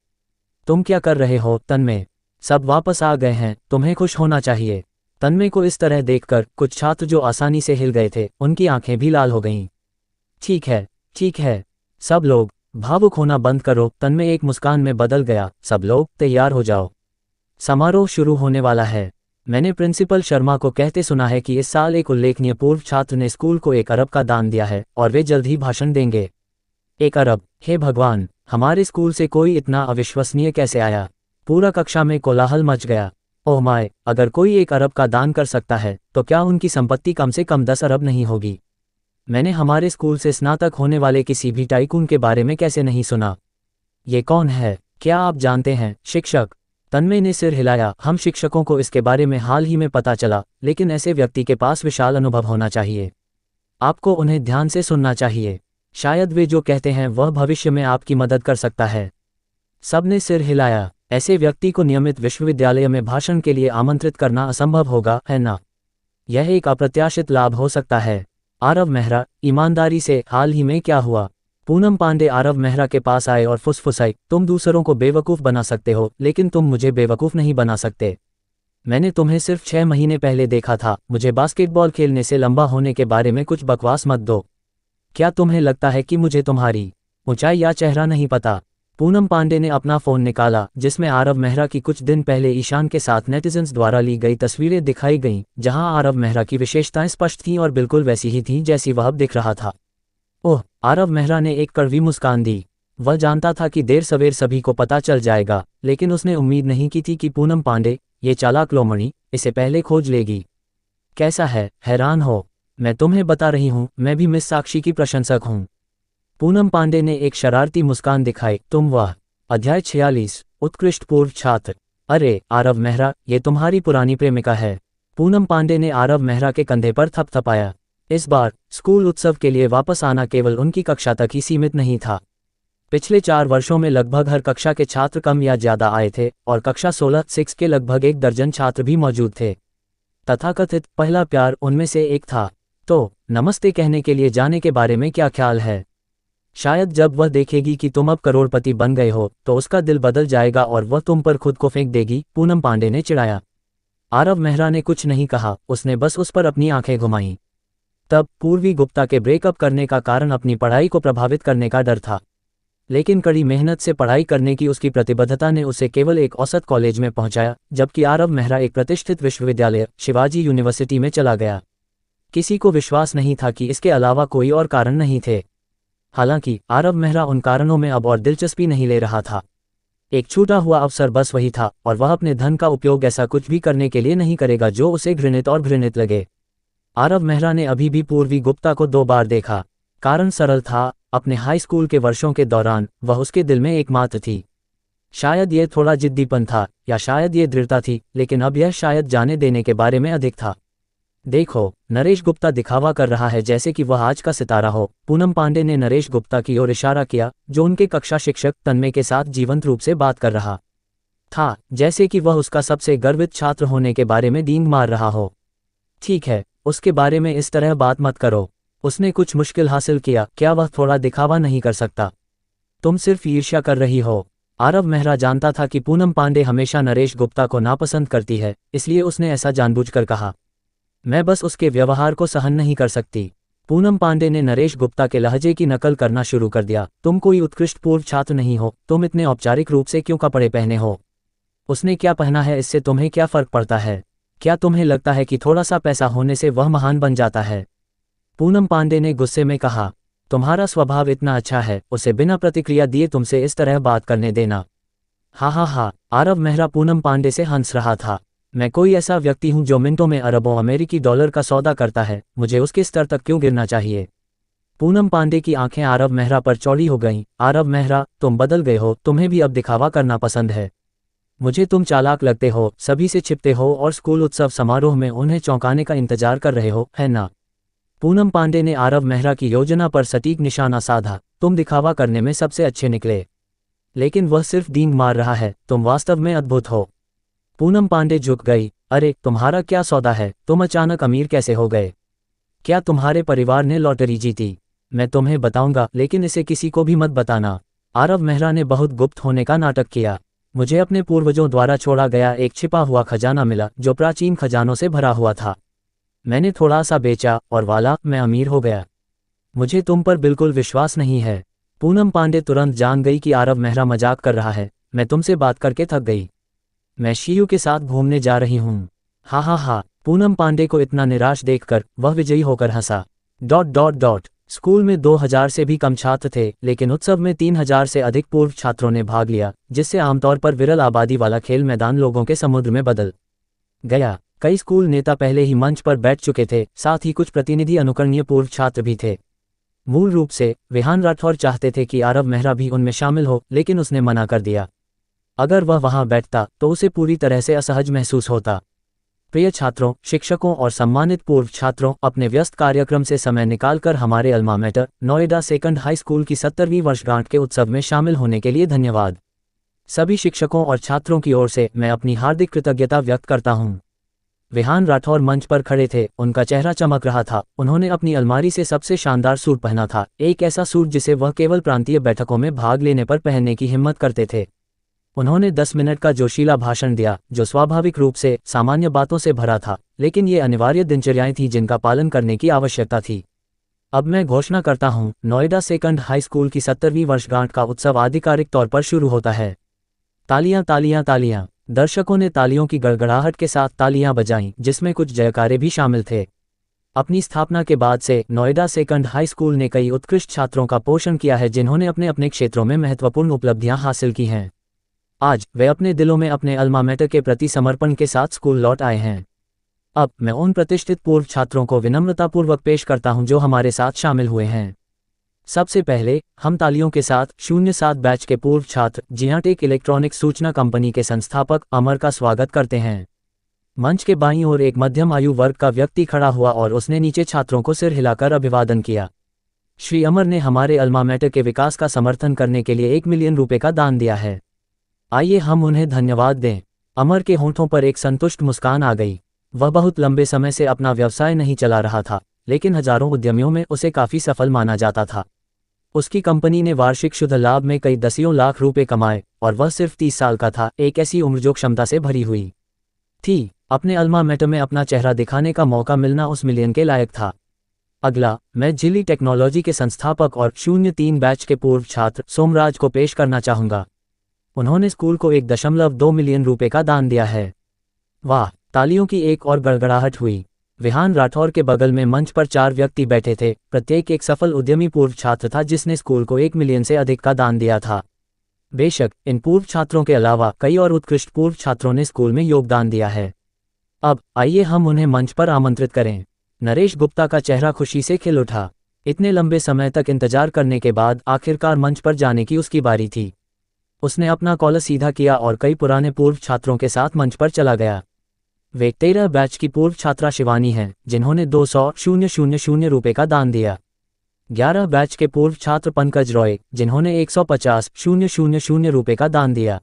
Speaker 1: तुम क्या कर रहे हो तन्मय? सब वापस आ गए हैं, तुम्हें खुश होना चाहिए। तन्मय को इस तरह देखकर कुछ छात्र जो आसानी से हिल गए थे, उनकी आंखें भी लाल हो गईं। ठीक है, सब लोग भावुक होना बंद करो। तन्मय एक मुस्कान में बदल गया। सब लोग तैयार हो जाओ, समारोह शुरू होने वाला है। मैंने प्रिंसिपल शर्मा को कहते सुना है कि इस साल एक उल्लेखनीय पूर्व छात्र ने स्कूल को 1 अरब का दान दिया है और वे जल्द ही भाषण देंगे। 1 अरब? हे भगवान, हमारे स्कूल से कोई इतना अविश्वसनीय कैसे आया? पूरा कक्षा में कोलाहल मच गया। ओह माय, अगर कोई 1 अरब का दान कर सकता है तो क्या उनकी संपत्ति कम से कम 10 अरब नहीं होगी? मैंने हमारे स्कूल से स्नातक होने वाले किसी भी टाइकून के बारे में कैसे नहीं सुना? ये कौन है? क्या आप जानते हैं? शिक्षक। तन्मय ने सिर हिलाया। हम शिक्षकों को इसके बारे में हाल ही में पता चला, लेकिन ऐसे व्यक्ति के पास विशाल अनुभव होना चाहिए। आपको उन्हें ध्यान से सुनना चाहिए। शायद वे जो कहते हैं वह भविष्य में आपकी मदद कर सकता है। सबने सिर हिलाया। ऐसे व्यक्ति को नियमित विश्वविद्यालय में भाषण के लिए आमंत्रित करना असंभव होगा, है ना? यह एक अप्रत्याशित लाभ हो सकता है। आरव मेहरा, ईमानदारी से, हाल ही में क्या हुआ? पूनम पांडे आरव मेहरा के पास आए और फुसफुसाई, तुम दूसरों को बेवकूफ़ बना सकते हो, लेकिन तुम मुझे बेवकूफ़ नहीं बना सकते। मैंने तुम्हें सिर्फ 6 महीने पहले देखा था। मुझे बास्केटबॉल खेलने से लंबा होने के बारे में कुछ बकवास मत दो। क्या तुम्हें लगता है कि मुझे तुम्हारी ऊंचाई या चेहरा नहीं पता? पूनम पांडे ने अपना फ़ोन निकाला, जिसमें आरव मेहरा की कुछ दिन पहले ईशान के साथ नेटिजन्स द्वारा ली गई तस्वीरें दिखाई गईं, जहां आरव मेहरा की विशेषताएं स्पष्ट थीं और बिल्कुल वैसी ही थीं जैसी वह अब दिख रहा था। ओह, आरव मेहरा ने एक कड़वी मुस्कान दी। वह जानता था कि देर सवेर सभी को पता चल जाएगा, लेकिन उसने उम्मीद नहीं की थी कि पूनम पांडे, ये चालाक लोमड़ी, इसे पहले खोज लेगी। कैसा है? हैरान हो? मैं तुम्हें बता रही हूँ, मैं भी मिस साक्षी की प्रशंसक हूँ। पूनम पांडे ने एक शरारती मुस्कान दिखाई। तुम? वाह। अध्याय 46, उत्कृष्ट पूर्व छात्र। अरे आरव मेहरा, ये तुम्हारी पुरानी प्रेमिका है। पूनम पांडे ने आरव मेहरा के कंधे पर थपथपाया। इस बार स्कूल उत्सव के लिए वापस आना केवल उनकी कक्षा तक ही सीमित नहीं था। पिछले 4 वर्षों में लगभग हर कक्षा के छात्र कम या ज्यादा आए थे और कक्षा 16 के लगभग 1 दर्जन छात्र भी मौजूद थे। तथाकथित पहला प्यार उनमें से एक था। तो नमस्ते कहने के लिए जाने के बारे में क्या ख्याल है? शायद जब वह देखेगी कि तुम अब करोड़पति बन गए हो तो उसका दिल बदल जाएगा और वह तुम पर खुद को फेंक देगी, पूनम पांडे ने चिढ़ाया। आरव मेहरा ने कुछ नहीं कहा, उसने बस उस पर अपनी आंखें घुमाईं। तब पूर्वी गुप्ता के ब्रेकअप करने का कारण अपनी पढ़ाई को प्रभावित करने का डर था, लेकिन कड़ी मेहनत से पढ़ाई करने की उसकी प्रतिबद्धता ने उसे केवल एक औसत कॉलेज में पहुंचाया, जबकि आरव मेहरा एक प्रतिष्ठित विश्वविद्यालय शिवाजी यूनिवर्सिटी में चला गया। किसी को विश्वास नहीं था कि इसके अलावा कोई और कारण नहीं थे। हालांकि आरव मेहरा उन कारणों में अब और दिलचस्पी नहीं ले रहा था। एक छूटा हुआ अवसर बस वही था, और वह अपने धन का उपयोग ऐसा कुछ भी करने के लिए नहीं करेगा जो उसे घृणित और घृणित लगे। आरव मेहरा ने अभी भी पूर्वी गुप्ता को 2 बार देखा। कारण सरल था, अपने हाई स्कूल के वर्षों के दौरान वह उसके दिल में एकमात्र थी। शायद यह थोड़ा जिद्दीपन था, या शायद ये दृढ़ता थी, लेकिन अब यह शायद जाने देने के बारे में अधिक था। देखो, नरेश गुप्ता दिखावा कर रहा है जैसे कि वह आज का सितारा हो। पूनम पांडे ने नरेश गुप्ता की ओर इशारा किया, जो उनके कक्षा शिक्षक तन्मय के साथ जीवंत रूप से बात कर रहा था, जैसे कि वह उसका सबसे गर्वित छात्र होने के बारे में डींग मार रहा हो। ठीक है, उसके बारे में इस तरह बात मत करो। उसने कुछ मुश्किल हासिल किया, क्या वह थोड़ा दिखावा नहीं कर सकता? तुम सिर्फ ईर्ष्या कर रही हो। आरव मेहरा जानता था कि पूनम पांडे हमेशा नरेश गुप्ता को नापसंद करती है, इसलिए उसने ऐसा जानबूझकर कहा। मैं बस उसके व्यवहार को सहन नहीं कर सकती। पूनम पांडे ने नरेश गुप्ता के लहजे की नकल करना शुरू कर दिया। तुम कोई उत्कृष्ट पूर्व छात्र नहीं हो, तुम इतने औपचारिक रूप से क्यों कपड़े पहने हो? उसने क्या पहना है, इससे तुम्हें क्या फर्क पड़ता है? क्या तुम्हें लगता है कि थोड़ा सा पैसा होने से वह महान बन जाता है? पूनम पांडे ने गुस्से में कहा। तुम्हारा स्वभाव इतना अच्छा है, उसे बिना प्रतिक्रिया दिए तुमसे इस तरह बात करने देना। हा, आरव मेहरा पूनम पांडे से हंस रहा था। मैं कोई ऐसा व्यक्ति हूं जो मिनटों में अरबों अमेरिकी डॉलर का सौदा करता है, मुझे उसके स्तर तक क्यों गिरना चाहिए? पूनम पांडे की आंखें आरव मेहरा पर चौड़ी हो गईं। आरव मेहरा, तुम बदल गए हो, तुम्हें भी अब दिखावा करना पसंद है। मुझे तुम चालाक लगते हो, सभी से छिपते हो और स्कूल उत्सव समारोह में उन्हें चौंकाने का इंतजार कर रहे हो, है ना? पूनम पांडे ने आरव मेहरा की योजना पर सटीक निशाना साधा। तुम दिखावा करने में सबसे अच्छे निकले, लेकिन वह सिर्फ डींग मार रहा है, तुम वास्तव में अद्भुत हो। पूनम पांडे झुक गई। अरे, तुम्हारा क्या सौदा है? तुम अचानक अमीर कैसे हो गए? क्या तुम्हारे परिवार ने लॉटरी जीती? मैं तुम्हें बताऊंगा, लेकिन इसे किसी को भी मत बताना। आरव मेहरा ने बहुत गुप्त होने का नाटक किया। मुझे अपने पूर्वजों द्वारा छोड़ा गया एक छिपा हुआ खजाना मिला, जो प्राचीन खजानों से भरा हुआ था। मैंने थोड़ा सा बेचा और वाला, मैं अमीर हो गया। मुझे तुम पर बिल्कुल विश्वास नहीं है। पूनम पांडे तुरंत जान गई कि आरव मेहरा मजाक कर रहा है। मैं तुमसे बात करके थक गई। मैं शियू के साथ घूमने जा रही हूँ। हा। पूनम पांडे को इतना निराश देखकर वह विजयी होकर हंसा। ... स्कूल में 2000 से भी कम छात्र थे, लेकिन उत्सव में 3000 से अधिक पूर्व छात्रों ने भाग लिया, जिससे आमतौर पर विरल आबादी वाला खेल मैदान लोगों के समुद्र में बदल गया। कई स्कूल नेता पहले ही मंच पर बैठ चुके थे, साथ ही कुछ प्रतिनिधि अनुकरणीय पूर्व छात्र भी थे। मूल रूप से विहान राठौर चाहते थे कि आरव मेहरा भी उनमें शामिल हो, लेकिन उसने मना कर दिया। अगर वह वहां बैठता तो उसे पूरी तरह से असहज महसूस होता। प्रिय छात्रों, शिक्षकों और सम्मानित पूर्व छात्रों, अपने व्यस्त कार्यक्रम से समय निकालकर हमारे alma mater Noida second high school की 70वीं वर्षगांठ के उत्सव में शामिल होने के लिए धन्यवाद। सभी शिक्षकों और छात्रों की ओर से मैं अपनी हार्दिक कृतज्ञता व्यक्त करता हूँ। विहान राठौर मंच पर खड़े थे, उनका चेहरा चमक रहा था। उन्होंने अपनी अलमारी से सबसे शानदार सूट पहना था, एक ऐसा सूट जिसे वह केवल प्रांतीय बैठकों में भाग लेने पर पहनने की हिम्मत करते थे। उन्होंने 10 मिनट का जोशीला भाषण दिया, जो स्वाभाविक रूप से सामान्य बातों से भरा था, लेकिन ये अनिवार्य दिनचर्याएं थीं जिनका पालन करने की आवश्यकता थी। अब मैं घोषणा करता हूँ, नोएडा सेकंड हाई स्कूल की 70वीं वर्षगांठ का उत्सव आधिकारिक तौर पर शुरू होता है। तालियां तालियां तालियां। दर्शकों ने तालियों की गड़गड़ाहट के साथ तालियां बजाईं, जिसमें कुछ जयकारे भी शामिल थे। अपनी स्थापना के बाद से नोएडा सेकंड हाई स्कूल ने कई उत्कृष्ट छात्रों का पोषण किया है, जिन्होंने अपने अपने क्षेत्रों में महत्वपूर्ण उपलब्धियां हासिल की हैं। आज वे अपने दिलों में अपने अल्मा मैटर के प्रति समर्पण के साथ स्कूल लौट आए हैं। अब मैं उन प्रतिष्ठित पूर्व छात्रों को विनम्रतापूर्वक पेश करता हूं जो हमारे साथ शामिल हुए हैं। सबसे पहले हम तालियों के साथ 07 बैच के पूर्व छात्र जियाटेक इलेक्ट्रॉनिक सूचना कंपनी के संस्थापक अमर का स्वागत करते हैं। मंच के बाईं ओर एक मध्यम आयु वर्ग का व्यक्ति खड़ा हुआ और उसने नीचे छात्रों को सिर हिलाकर अभिवादन किया। श्री अमर ने हमारे अल्मा मैटर के विकास का समर्थन करने के लिए 1 मिलियन रुपए का दान दिया है। आइए हम उन्हें धन्यवाद दें। अमर के होंठों पर एक संतुष्ट मुस्कान आ गई। वह बहुत लंबे समय से अपना व्यवसाय नहीं चला रहा था, लेकिन हजारों उद्यमियों में उसे काफी सफल माना जाता था। उसकी कंपनी ने वार्षिक शुद्ध लाभ में कई दसियों लाख रुपए कमाए, और वह सिर्फ 30 साल का था, एक ऐसी उम्र जो क्षमता से भरी हुई थी। अपने अल्मा मैटर में अपना चेहरा दिखाने का मौका मिलना उस मिलियन के लायक था। अगला, मैं जिली टेक्नोलॉजी के संस्थापक और 03 बैच के पूर्व छात्र सोमराज को पेश करना चाहूंगा। उन्होंने स्कूल को 1.2 मिलियन रुपए का दान दिया है। वाह! तालियों की एक और गड़गड़ाहट हुई। विहान राठौर के बगल में मंच पर 4 व्यक्ति बैठे थे, प्रत्येक एक सफल उद्यमी पूर्व छात्र था जिसने स्कूल को 1 मिलियन से अधिक का दान दिया था। बेशक, इन पूर्व छात्रों के अलावा कई और उत्कृष्ट पूर्व छात्रों ने स्कूल में योगदान दिया है। अब आइए हम उन्हें मंच पर आमंत्रित करें। नरेश गुप्ता का चेहरा खुशी से खिल उठा। इतने लंबे समय तक इंतजार करने के बाद आखिरकार मंच पर जाने की उसकी बारी थी। उसने अपना कॉलर सीधा किया और कई पुराने पूर्व छात्रों के साथ मंच पर चला गया। वे 13 बैच की पूर्व छात्रा शिवानी हैं, जिन्होंने 200,000 रुपए का दान दिया। 11 बैच के पूर्व छात्र पंकज रॉय, जिन्होंने 150,000 रुपए का दान दिया।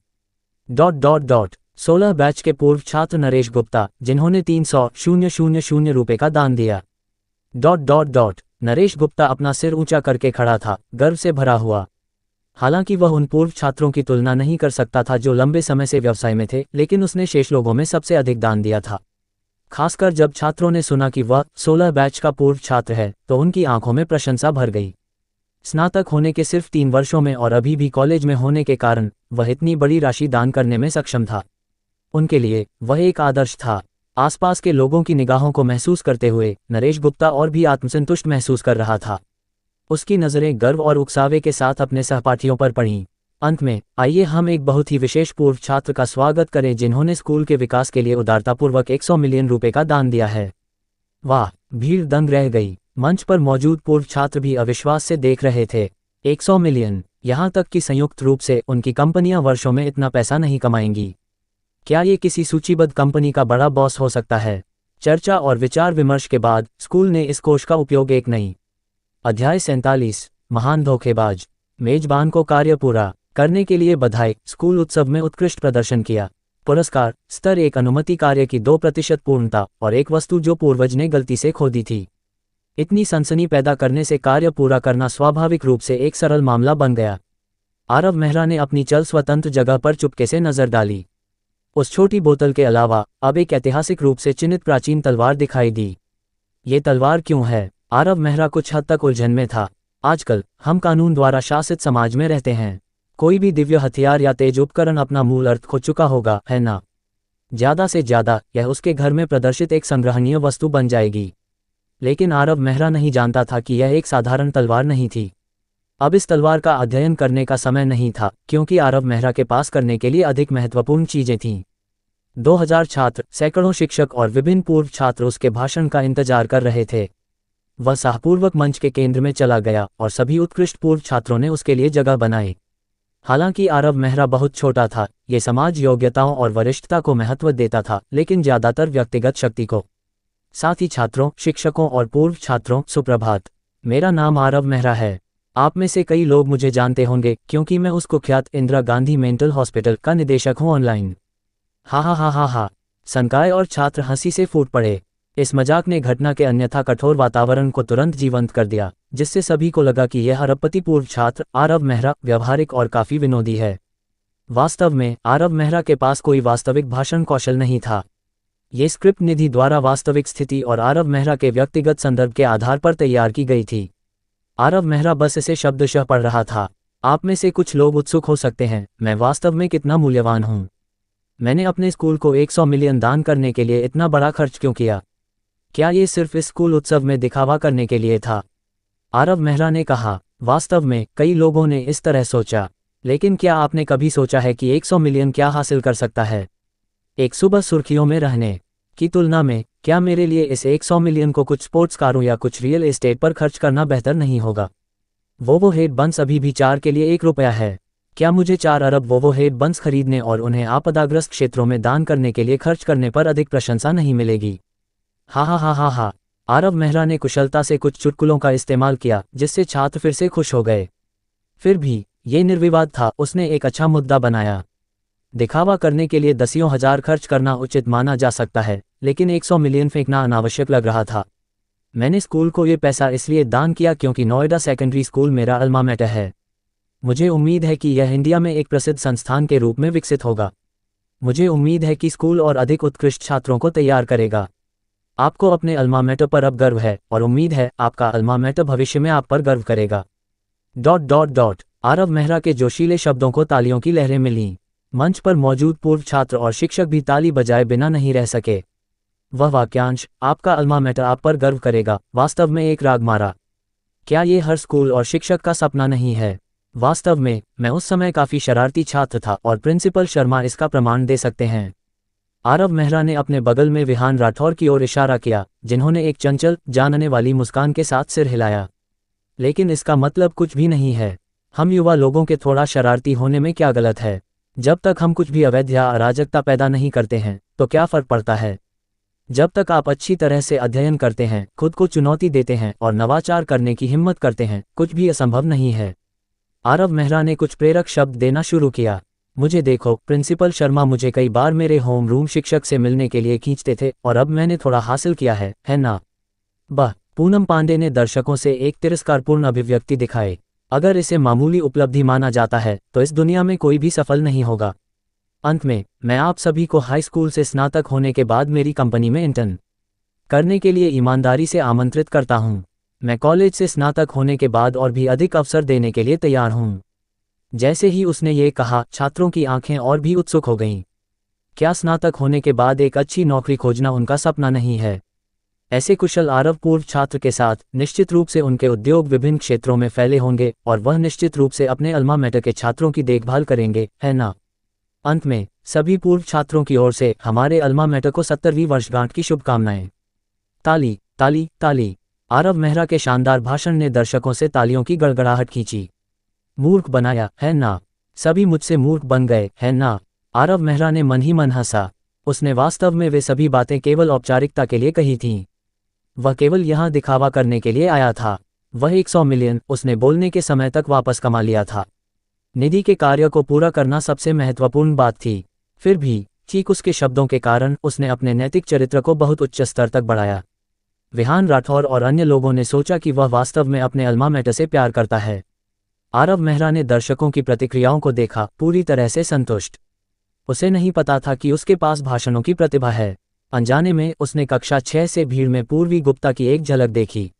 Speaker 1: 16 बैच के पूर्व छात्र नरेश गुप्ता, जिन्होंने 300,000 रुपए का दान दिया। नरेश गुप्ता अपना सिर ऊंचा करके खड़ा था, गर्व से भरा हुआ। हालांकि वह उन पूर्व छात्रों की तुलना नहीं कर सकता था जो लंबे समय से व्यवसाय में थे, लेकिन उसने शेष लोगों में सबसे अधिक दान दिया था। खासकर जब छात्रों ने सुना कि वह 16 बैच का पूर्व छात्र है, तो उनकी आंखों में प्रशंसा भर गई। स्नातक होने के सिर्फ 3 वर्षों में और अभी भी कॉलेज में होने के कारण वह इतनी बड़ी राशि दान करने में सक्षम था। उनके लिए वह एक आदर्श था। आसपास के लोगों की निगाहों को महसूस करते हुए नरेश गुप्ता और भी आत्मसंतुष्ट महसूस कर रहा था। उसकी नज़रें गर्व और उकसावे के साथ अपने सहपाठियों पर पड़ीं। अंत में आइए हम एक बहुत ही विशेष पूर्व छात्र का स्वागत करें जिन्होंने स्कूल के विकास के लिए उदारतापूर्वक 100 मिलियन रुपए का दान दिया है। वाह, भीड़ दंग रह गई। मंच पर मौजूद पूर्व छात्र भी अविश्वास से देख रहे थे। 100 मिलियन, यहाँ तक कि संयुक्त रूप से उनकी कंपनियां वर्षों में इतना पैसा नहीं कमाएंगी। क्या ये किसी सूचीबद्ध कंपनी का बड़ा बॉस हो सकता है? चर्चा और विचार विमर्श के बाद स्कूल ने इस कोष का उपयोग एक नई अध्याय 47 महान धोखेबाज मेजबान को कार्य पूरा करने के लिए बधाई। स्कूल उत्सव में उत्कृष्ट प्रदर्शन किया। पुरस्कार स्तर 1 अनुमति कार्य की 2% पूर्णता और एक वस्तु जो पूर्वज ने गलती से खो दी थी। इतनी सनसनी पैदा करने से कार्य पूरा करना स्वाभाविक रूप से एक सरल मामला बन गया। आरव मेहरा ने अपनी चल स्वतंत्र जगह पर चुपके से नजर डाली। उस छोटी बोतल के अलावा अब एक ऐतिहासिक रूप से चिन्हित प्राचीन तलवार दिखाई दी। ये तलवार क्यों है? आरव मेहरा कुछ हद तक उलझन में था। आजकल हम कानून द्वारा शासित समाज में रहते हैं। कोई भी दिव्य हथियार या तेज उपकरण अपना मूल अर्थ खो चुका होगा, है ना? ज्यादा से ज्यादा यह उसके घर में प्रदर्शित एक संग्रहणीय वस्तु बन जाएगी। लेकिन आरव मेहरा नहीं जानता था कि यह एक साधारण तलवार नहीं थी। अब इस तलवार का अध्ययन करने का समय नहीं था, क्योंकि आरव मेहरा के पास करने के लिए अधिक महत्वपूर्ण चीजें थीं। 2000 छात्र, सैकड़ों शिक्षक और विभिन्न पूर्व छात्र उसके भाषण का इंतजार कर रहे थे। वह साहपूर्वक मंच के केंद्र में चला गया और सभी उत्कृष्ट पूर्व छात्रों ने उसके लिए जगह बनाई। हालांकि आरव मेहरा बहुत छोटा था, ये समाज योग्यताओं और वरिष्ठता को महत्व देता था, लेकिन ज्यादातर व्यक्तिगत शक्ति को। साथ ही छात्रों, शिक्षकों और पूर्व छात्रों, सुप्रभात। मेरा नाम आरव मेहरा है। आप में से कई लोग मुझे जानते होंगे क्योंकि मैं उस कुख्यात इंदिरा गांधी मेंटल हॉस्पिटल का निदेशक हूं ऑनलाइन। हा हा हा हा हा। संकाय और छात्र हंसी से फूट पड़े। इस मजाक ने घटना के अन्यथा कठोर वातावरण को तुरंत जीवंत कर दिया, जिससे सभी को लगा कि यह अरबपति पूर्व छात्र आरव मेहरा व्यवहारिक और काफी विनोदी है। वास्तव में आरव मेहरा के पास कोई वास्तविक भाषण कौशल नहीं था। ये स्क्रिप्ट निधि द्वारा वास्तविक स्थिति और आरव मेहरा के व्यक्तिगत संदर्भ के आधार पर तैयार की गई थी। आरव मेहरा बस इसे शब्दशः पढ़ रहा था। आप में से कुछ लोग उत्सुक हो सकते हैं, मैं वास्तव में कितना मूल्यवान हूं? मैंने अपने स्कूल को 100 मिलियन दान करने के लिए इतना बड़ा खर्च क्यों किया? क्या ये सिर्फ इस स्कूल उत्सव में दिखावा करने के लिए था? आरव मेहरा ने कहा, वास्तव में कई लोगों ने इस तरह सोचा। लेकिन क्या आपने कभी सोचा है कि 100 मिलियन क्या हासिल कर सकता है? एक सुबह सुर्खियों में रहने की तुलना में क्या मेरे लिए इस 100 मिलियन को कुछ स्पोर्ट्स कारों या कुछ रियल एस्टेट पर खर्च करना बेहतर नहीं होगा? वोवो हेडबंस अभी भी 4 के लिए 1 रुपया है। क्या मुझे 4 अरब वोवो हेडबंस खरीदने और उन्हें आपदाग्रस्त क्षेत्रों में दान करने के लिए खर्च करने पर अधिक प्रशंसा नहीं मिलेगी? हा हा हा हा हा। आरव मेहरा ने कुशलता से कुछ चुटकुलों का इस्तेमाल किया, जिससे छात्र फिर से खुश हो गए। फिर भी ये निर्विवाद था। उसने एक अच्छा मुद्दा बनाया। दिखावा करने के लिए दसियों हजार खर्च करना उचित माना जा सकता है, लेकिन 100 मिलियन फेंकना अनावश्यक लग रहा था। मैंने स्कूल को ये पैसा इसलिए दान किया क्योंकि नोएडा सेकेंडरी स्कूल मेरा अल्मा मैटर है। मुझे उम्मीद है कि यह इंडिया में एक प्रसिद्ध संस्थान के रूप में विकसित होगा। मुझे उम्मीद है कि स्कूल और अधिक उत्कृष्ट छात्रों को तैयार करेगा। आपको अपने अल्मा मैटर पर अब गर्व है और उम्मीद है आपका अल्मा मैटर भविष्य में आप पर गर्व करेगा। आरव मेहरा के जोशीले शब्दों को तालियों की लहरें मिलीं। मंच पर मौजूद पूर्व छात्र और शिक्षक भी ताली बजाए बिना नहीं रह सके। वह वाक्यांश, आपका अल्मा मैटर आप पर गर्व करेगा, वास्तव में एक राग मारा। क्या ये हर स्कूल और शिक्षक का सपना नहीं है? वास्तव में मैं उस समय काफी शरारती छात्र था और प्रिंसिपल शर्मा इसका प्रमाण दे सकते हैं। आरव मेहरा ने अपने बगल में विहान राठौर की ओर इशारा किया, जिन्होंने एक चंचल, जानने वाली मुस्कान के साथ सिर हिलाया। लेकिन इसका मतलब कुछ भी नहीं है। हम युवा लोगों के थोड़ा शरारती होने में क्या गलत है? जब तक हम कुछ भी अवैध या अराजकता पैदा नहीं करते हैं, तो क्या फर्क पड़ता है? जब तक आप अच्छी तरह से अध्ययन करते हैं, खुद को चुनौती देते हैं और नवाचार करने की हिम्मत करते हैं, कुछ भी असंभव नहीं है। आरव मेहरा ने कुछ प्रेरक शब्द देना शुरू किया। मुझे देखो, प्रिंसिपल शर्मा मुझे कई बार मेरे होम रूम शिक्षक से मिलने के लिए खींचते थे और अब मैंने थोड़ा हासिल किया है ना? वाह! पूनम पांडे ने दर्शकों से एक तिरस्कारपूर्ण अभिव्यक्ति दिखाई। अगर इसे मामूली उपलब्धि माना जाता है तो इस दुनिया में कोई भी सफल नहीं होगा। अंत में, मैं आप सभी को हाई स्कूल से स्नातक होने के बाद मेरी कंपनी में इंटर्न करने के लिए ईमानदारी से आमंत्रित करता हूं। मैं कॉलेज से स्नातक होने के बाद और भी अधिक अवसर देने के लिए तैयार हूं। जैसे ही उसने ये कहा, छात्रों की आंखें और भी उत्सुक हो गईं। क्या स्नातक होने के बाद एक अच्छी नौकरी खोजना उनका सपना नहीं है? ऐसे कुशल आरव पूर्व छात्र के साथ निश्चित रूप से उनके उद्योग विभिन्न क्षेत्रों में फैले होंगे और वह निश्चित रूप से अपने अल्मा मैटर के छात्रों की देखभाल करेंगे, है ना? अंत में, सभी पूर्व छात्रों की ओर से हमारे अल्मा मैटर को 70वीं वर्षगांठ की शुभकामनाएं। ताली, ताली, ताली। आरव मेहरा के शानदार भाषण ने दर्शकों से तालियों की गड़गड़ाहट खींची। मूर्ख बनाया, है ना? सभी मुझसे मूर्ख बन गए, है ना? आरव मेहरा ने मन ही मन हंसा। उसने वास्तव में वे सभी बातें केवल औपचारिकता के लिए कही थीं। वह केवल यहाँ दिखावा करने के लिए आया था। वह 100 मिलियन उसने बोलने के समय तक वापस कमा लिया था। निधि के कार्य को पूरा करना सबसे महत्वपूर्ण बात थी। फिर भी, ठीक उसके शब्दों के कारण उसने अपने नैतिक चरित्र को बहुत उच्च स्तर तक बढ़ाया। विहान राठौर और अन्य लोगों ने सोचा कि वह वास्तव में अपने अल्मा मैटर से प्यार करता है। आरव मेहरा ने दर्शकों की प्रतिक्रियाओं को देखा, पूरी तरह से संतुष्ट। उसे नहीं पता था कि उसके पास भाषणों की प्रतिभा है। अनजाने में उसने कक्षा 6 से भीड़ में पूर्वी गुप्ता की एक झलक देखी।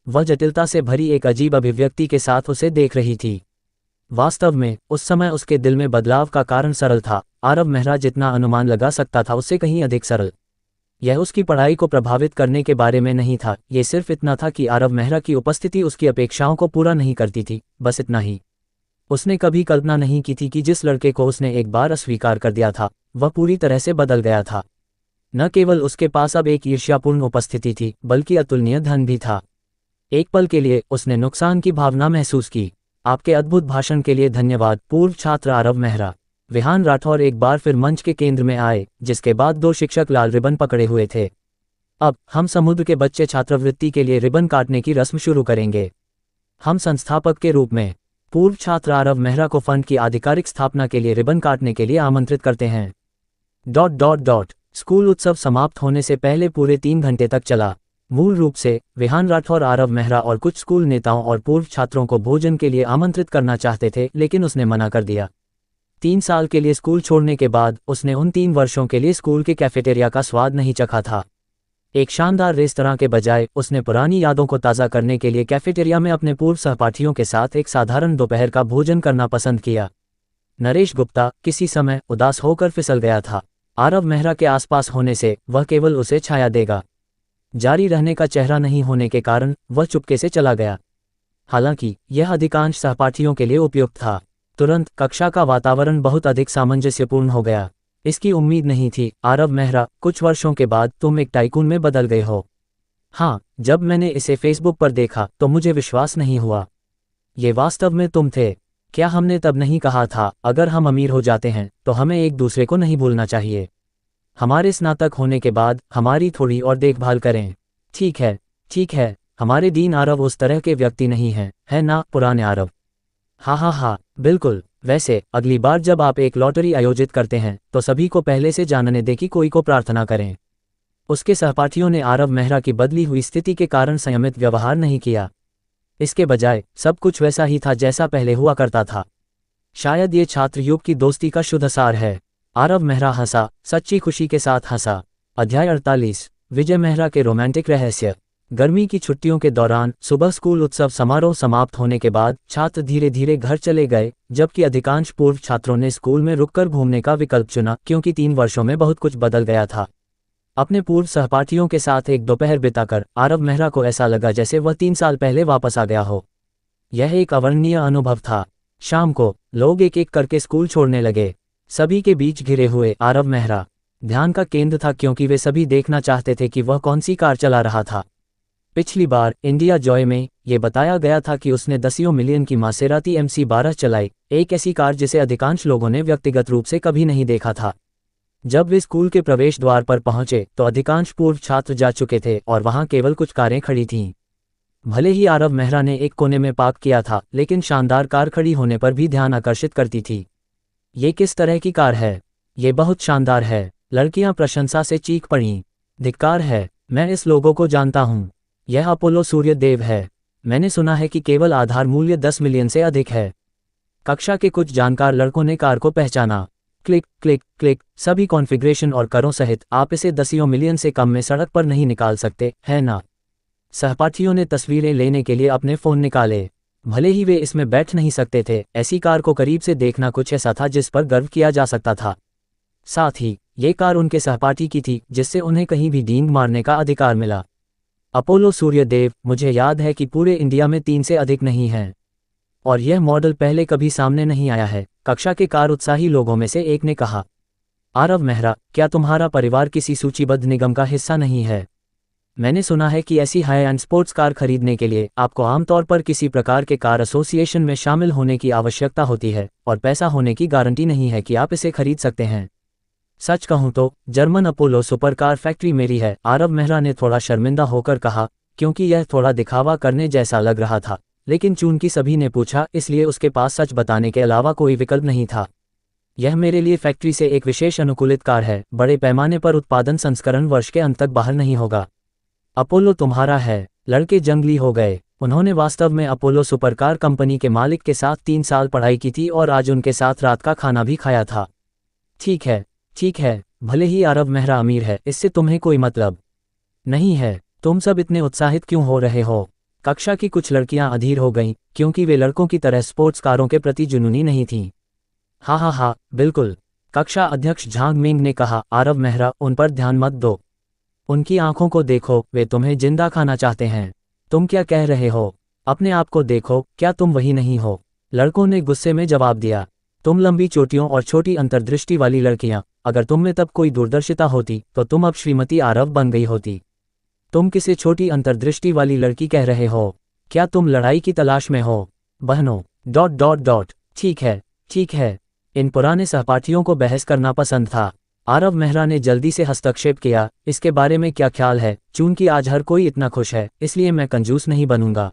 Speaker 1: वह जटिलता से भरी एक अजीब अभिव्यक्ति के साथ उसे देख रही थी। वास्तव में, उस समय उसके दिल में बदलाव का कारण सरल था। आरव मेहरा जितना अनुमान लगा सकता था उससे कहीं अधिक सरल। यह उसकी पढ़ाई को प्रभावित करने के बारे में नहीं था, ये सिर्फ इतना था कि आरव मेहरा की उपस्थिति उसकी अपेक्षाओं को पूरा नहीं करती थी, बस इतना ही। उसने कभी कल्पना नहीं की थी कि जिस लड़के को उसने एक बार अस्वीकार कर दिया था, वह पूरी तरह से बदल गया था। न केवल उसके पास अब एक ईर्ष्यापूर्ण उपस्थिति थी, बल्कि अतुलनीय धन भी था। एक पल के लिए उसने नुकसान की भावना महसूस की। आपके अद्भुत भाषण के लिए धन्यवाद, पूर्व छात्र आरव मेहरा। विहान राठौर एक बार फिर मंच के केंद्र में आए, जिसके बाद 2 शिक्षक लाल रिबन पकड़े हुए थे। अब हम समुद्र के बच्चे छात्रवृत्ति के लिए रिबन काटने की रस्म शुरू करेंगे। हम संस्थापक के रूप में पूर्व छात्र आरव मेहरा को फंड की आधिकारिक स्थापना के लिए रिबन काटने के लिए आमंत्रित करते हैं। ... स्कूल उत्सव समाप्त होने से पहले पूरे 3 घंटे तक चला। मूल रूप से, विहान राठौर आरव मेहरा और कुछ स्कूल नेताओं और पूर्व छात्रों को भोजन के लिए आमंत्रित करना चाहते थे, लेकिन उसने मना कर दिया। 3 साल के लिए स्कूल छोड़ने के बाद उसने उन 3 वर्षों के लिए स्कूल के कैफेटेरिया का स्वाद नहीं चखा था। एक शानदार रेस्तरां के बजाय उसने पुरानी यादों को ताज़ा करने के लिए कैफेटेरिया में अपने पूर्व सहपाठियों के साथ एक साधारण दोपहर का भोजन करना पसंद किया। नरेश गुप्ता किसी समय उदास होकर फिसल गया था। आरव मेहरा के आसपास होने से वह केवल उसे छाया देगा। जारी रहने का चेहरा नहीं होने के कारण वह चुपके से चला गया। हालांकि यह अधिकांश सहपाठियों के लिए उपयुक्त था। तुरंत कक्षा का वातावरण बहुत अधिक सामंजस्यपूर्ण हो गया। इसकी उम्मीद नहीं थी, आरव मेहरा, कुछ वर्षों के बाद तुम एक टाइकून में बदल गए हो। हाँ, जब मैंने इसे फेसबुक पर देखा तो मुझे विश्वास नहीं हुआ। ये वास्तव में तुम थे। क्या हमने तब नहीं कहा था, अगर हम अमीर हो जाते हैं तो हमें एक दूसरे को नहीं भूलना चाहिए। हमारे स्नातक होने के बाद हमारी थोड़ी और देखभाल करें। ठीक है, ठीक है। हमारे दीन आरव उस तरह के व्यक्ति नहीं हैं, है ना पुराने आरव? हाँ, बिल्कुल। वैसे अगली बार जब आप एक लॉटरी आयोजित करते हैं तो सभी को पहले से जानने दें कि कोई को प्रार्थना करें। उसके सहपाठियों ने आरव मेहरा की बदली हुई स्थिति के कारण संयमित व्यवहार नहीं किया। इसके बजाय सब कुछ वैसा ही था जैसा पहले हुआ करता था। शायद ये छात्र युग की दोस्ती का शुद्ध सार है। आरव मेहरा हंसा, सच्ची खुशी के साथ हंसा। अध्याय 48, विजय मेहरा के रोमांटिक रहस्य। गर्मी की छुट्टियों के दौरान सुबह स्कूल उत्सव समारोह समाप्त होने के बाद छात्र धीरे धीरे घर चले गए, जबकि अधिकांश पूर्व छात्रों ने स्कूल में रुककर घूमने का विकल्प चुना, क्योंकि 3 वर्षों में बहुत कुछ बदल गया था। अपने पूर्व सहपाठियों के साथ एक दोपहर बिताकर आरव मेहरा को ऐसा लगा जैसे वह 3 साल पहले वापस आ गया हो। यह एक अवर्णनीय अनुभव था। शाम को लोग एक एक करके स्कूल छोड़ने लगे। सभी के बीच घिरे हुए आरव मेहरा ध्यान का केंद्र था, क्योंकि वे सभी देखना चाहते थे कि वह कौन सी कार चला रहा था। पिछली बार इंडिया जॉय में ये बताया गया था कि उसने 10 मिलियन की मासेराती MC12 चलाई, एक ऐसी कार जिसे अधिकांश लोगों ने व्यक्तिगत रूप से कभी नहीं देखा था। जब वे स्कूल के प्रवेश द्वार पर पहुंचे तो अधिकांश पूर्व छात्र जा चुके थे और वहां केवल कुछ कारें खड़ी थीं। भले ही आरव मेहरा ने एक कोने में पार्क किया था, लेकिन शानदार कार खड़ी होने पर भी ध्यान आकर्षित करती थी। ये किस तरह की कार है? ये बहुत शानदार है। लड़कियां प्रशंसा से चीख पड़ीं। धिक्कार है, मैं इस लोगों को जानता हूं। यह अपोलो सूर्यदेव है। मैंने सुना है कि केवल आधार मूल्य 10 मिलियन से अधिक है। कक्षा के कुछ जानकार लड़कों ने कार को पहचाना। क्लिक क्लिक क्लिक, सभी कॉन्फ़िगरेशन और करों सहित आप इसे दसियों मिलियन से कम में सड़क पर नहीं निकाल सकते, है ना? सहपाठियों ने तस्वीरें लेने के लिए अपने फ़ोन निकाले। भले ही वे इसमें बैठ नहीं सकते थे, ऐसी कार को करीब से देखना कुछ ऐसा था जिस पर गर्व किया जा सकता था। साथ ही ये कार उनके सहपाठी की थी जिससे उन्हें कहीं भी डींग मारने का अधिकार मिला। अपोलो सूर्यदेव, मुझे याद है कि पूरे इंडिया में 3 से अधिक नहीं हैं। और यह मॉडल पहले कभी सामने नहीं आया है, कक्षा के कार उत्साही लोगों में से एक ने कहा। आरव मेहरा, क्या तुम्हारा परिवार किसी सूचीबद्ध निगम का हिस्सा नहीं है? मैंने सुना है कि ऐसी हाई एंड स्पोर्ट्स कार खरीदने के लिए आपको आमतौर पर किसी प्रकार के कार एसोसिएशन में शामिल होने की आवश्यकता होती है और पैसा होने की गारंटी नहीं है कि आप इसे खरीद सकते हैं। सच कहूं तो German Apollo super car factory मेरी है, आरव मेहरा ने थोड़ा शर्मिंदा होकर कहा, क्योंकि यह थोड़ा दिखावा करने जैसा लग रहा था। लेकिन चूंकि सभी ने पूछा, इसलिए उसके पास सच बताने के अलावा कोई विकल्प नहीं था। यह मेरे लिए फैक्ट्री से एक विशेष अनुकूलित कार है। बड़े पैमाने पर उत्पादन संस्करण वर्ष के अंत तक बाहर नहीं होगा। अपोलो तुम्हारा है। लड़के जंगली हो गए। उन्होंने वास्तव में अपोलो सुपरकार कंपनी के मालिक के साथ 3 साल पढ़ाई की थी और आज उनके साथ रात का खाना भी खाया था। ठीक है, भले ही आरव मेहरा अमीर है, इससे तुम्हें कोई मतलब नहीं है। तुम सब इतने उत्साहित क्यों हो रहे हो? कक्षा की कुछ लड़कियां अधीर हो गईं, क्योंकि वे लड़कों की तरह स्पोर्ट्स कारों के प्रति जुनूनी नहीं थीं। हाँ, बिल्कुल, कक्षा अध्यक्ष झांग मिंग ने कहा। आरव मेहरा, उन पर ध्यान मत दो। उनकी आंखों को देखो, वे तुम्हें जिंदा खाना चाहते हैं। तुम क्या कह रहे हो? अपने आप को देखो, क्या तुम वही नहीं हो? लड़कों ने गुस्से में जवाब दिया। तुम लंबी चोटियों और छोटी अंतर्दृष्टि वाली लड़कियां, अगर तुम में तब कोई दूरदर्शिता होती तो तुम अब श्रीमती आरव बन गई होती। तुम किसे छोटी अंतर्दृष्टि वाली लड़की कह रहे हो? क्या तुम लड़ाई की तलाश में हो? बहनों। ठीक है। इन पुराने सहपाठियों को बहस करना पसंद था। आरव मेहरा ने जल्दी से हस्तक्षेप किया, इसके बारे में क्या ख्याल है? चूंकि आज हर कोई इतना खुश है, इसलिए मैं कंजूस नहीं बनूंगा।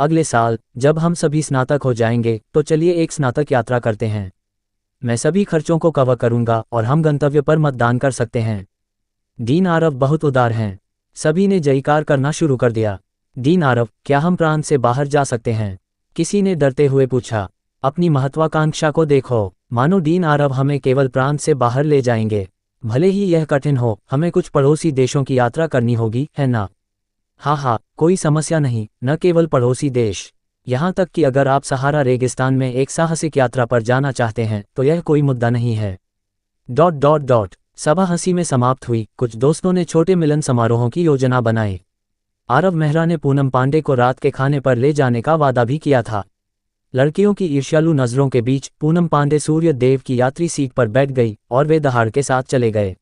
Speaker 1: अगले साल जब हम सभी स्नातक हो जाएंगे तो चलिए एक स्नातक यात्रा करते हैं। मैं सभी खर्चों को कवर करूंगा और हम गंतव्य पर मतदान कर सकते हैं। डीन आरव बहुत उदार हैं। सभी ने जयकार करना शुरू कर दिया। डीन आरव, क्या हम प्रांत से बाहर जा सकते हैं? किसी ने डरते हुए पूछा। अपनी महत्वाकांक्षा को देखो, मानो डीन आरव हमें केवल प्रांत से बाहर ले जाएंगे। भले ही यह कठिन हो, हमें कुछ पड़ोसी देशों की यात्रा करनी होगी, है ना? हाँ, कोई समस्या नहीं, न केवल पड़ोसी देश, यहाँ तक कि अगर आप सहारा रेगिस्तान में एक साहसिक यात्रा पर जाना चाहते हैं तो यह कोई मुद्दा नहीं है। सभा हंसी में समाप्त हुई। कुछ दोस्तों ने छोटे मिलन समारोहों की योजना बनाई। आरव मेहरा ने पूनम पांडे को रात के खाने पर ले जाने का वादा भी किया था। लड़कियों की ईर्ष्यालु नजरों के बीच पूनम पांडे सूर्यदेव की यात्री सीट पर बैठ गई और वे दहाड़ के साथ चले गए।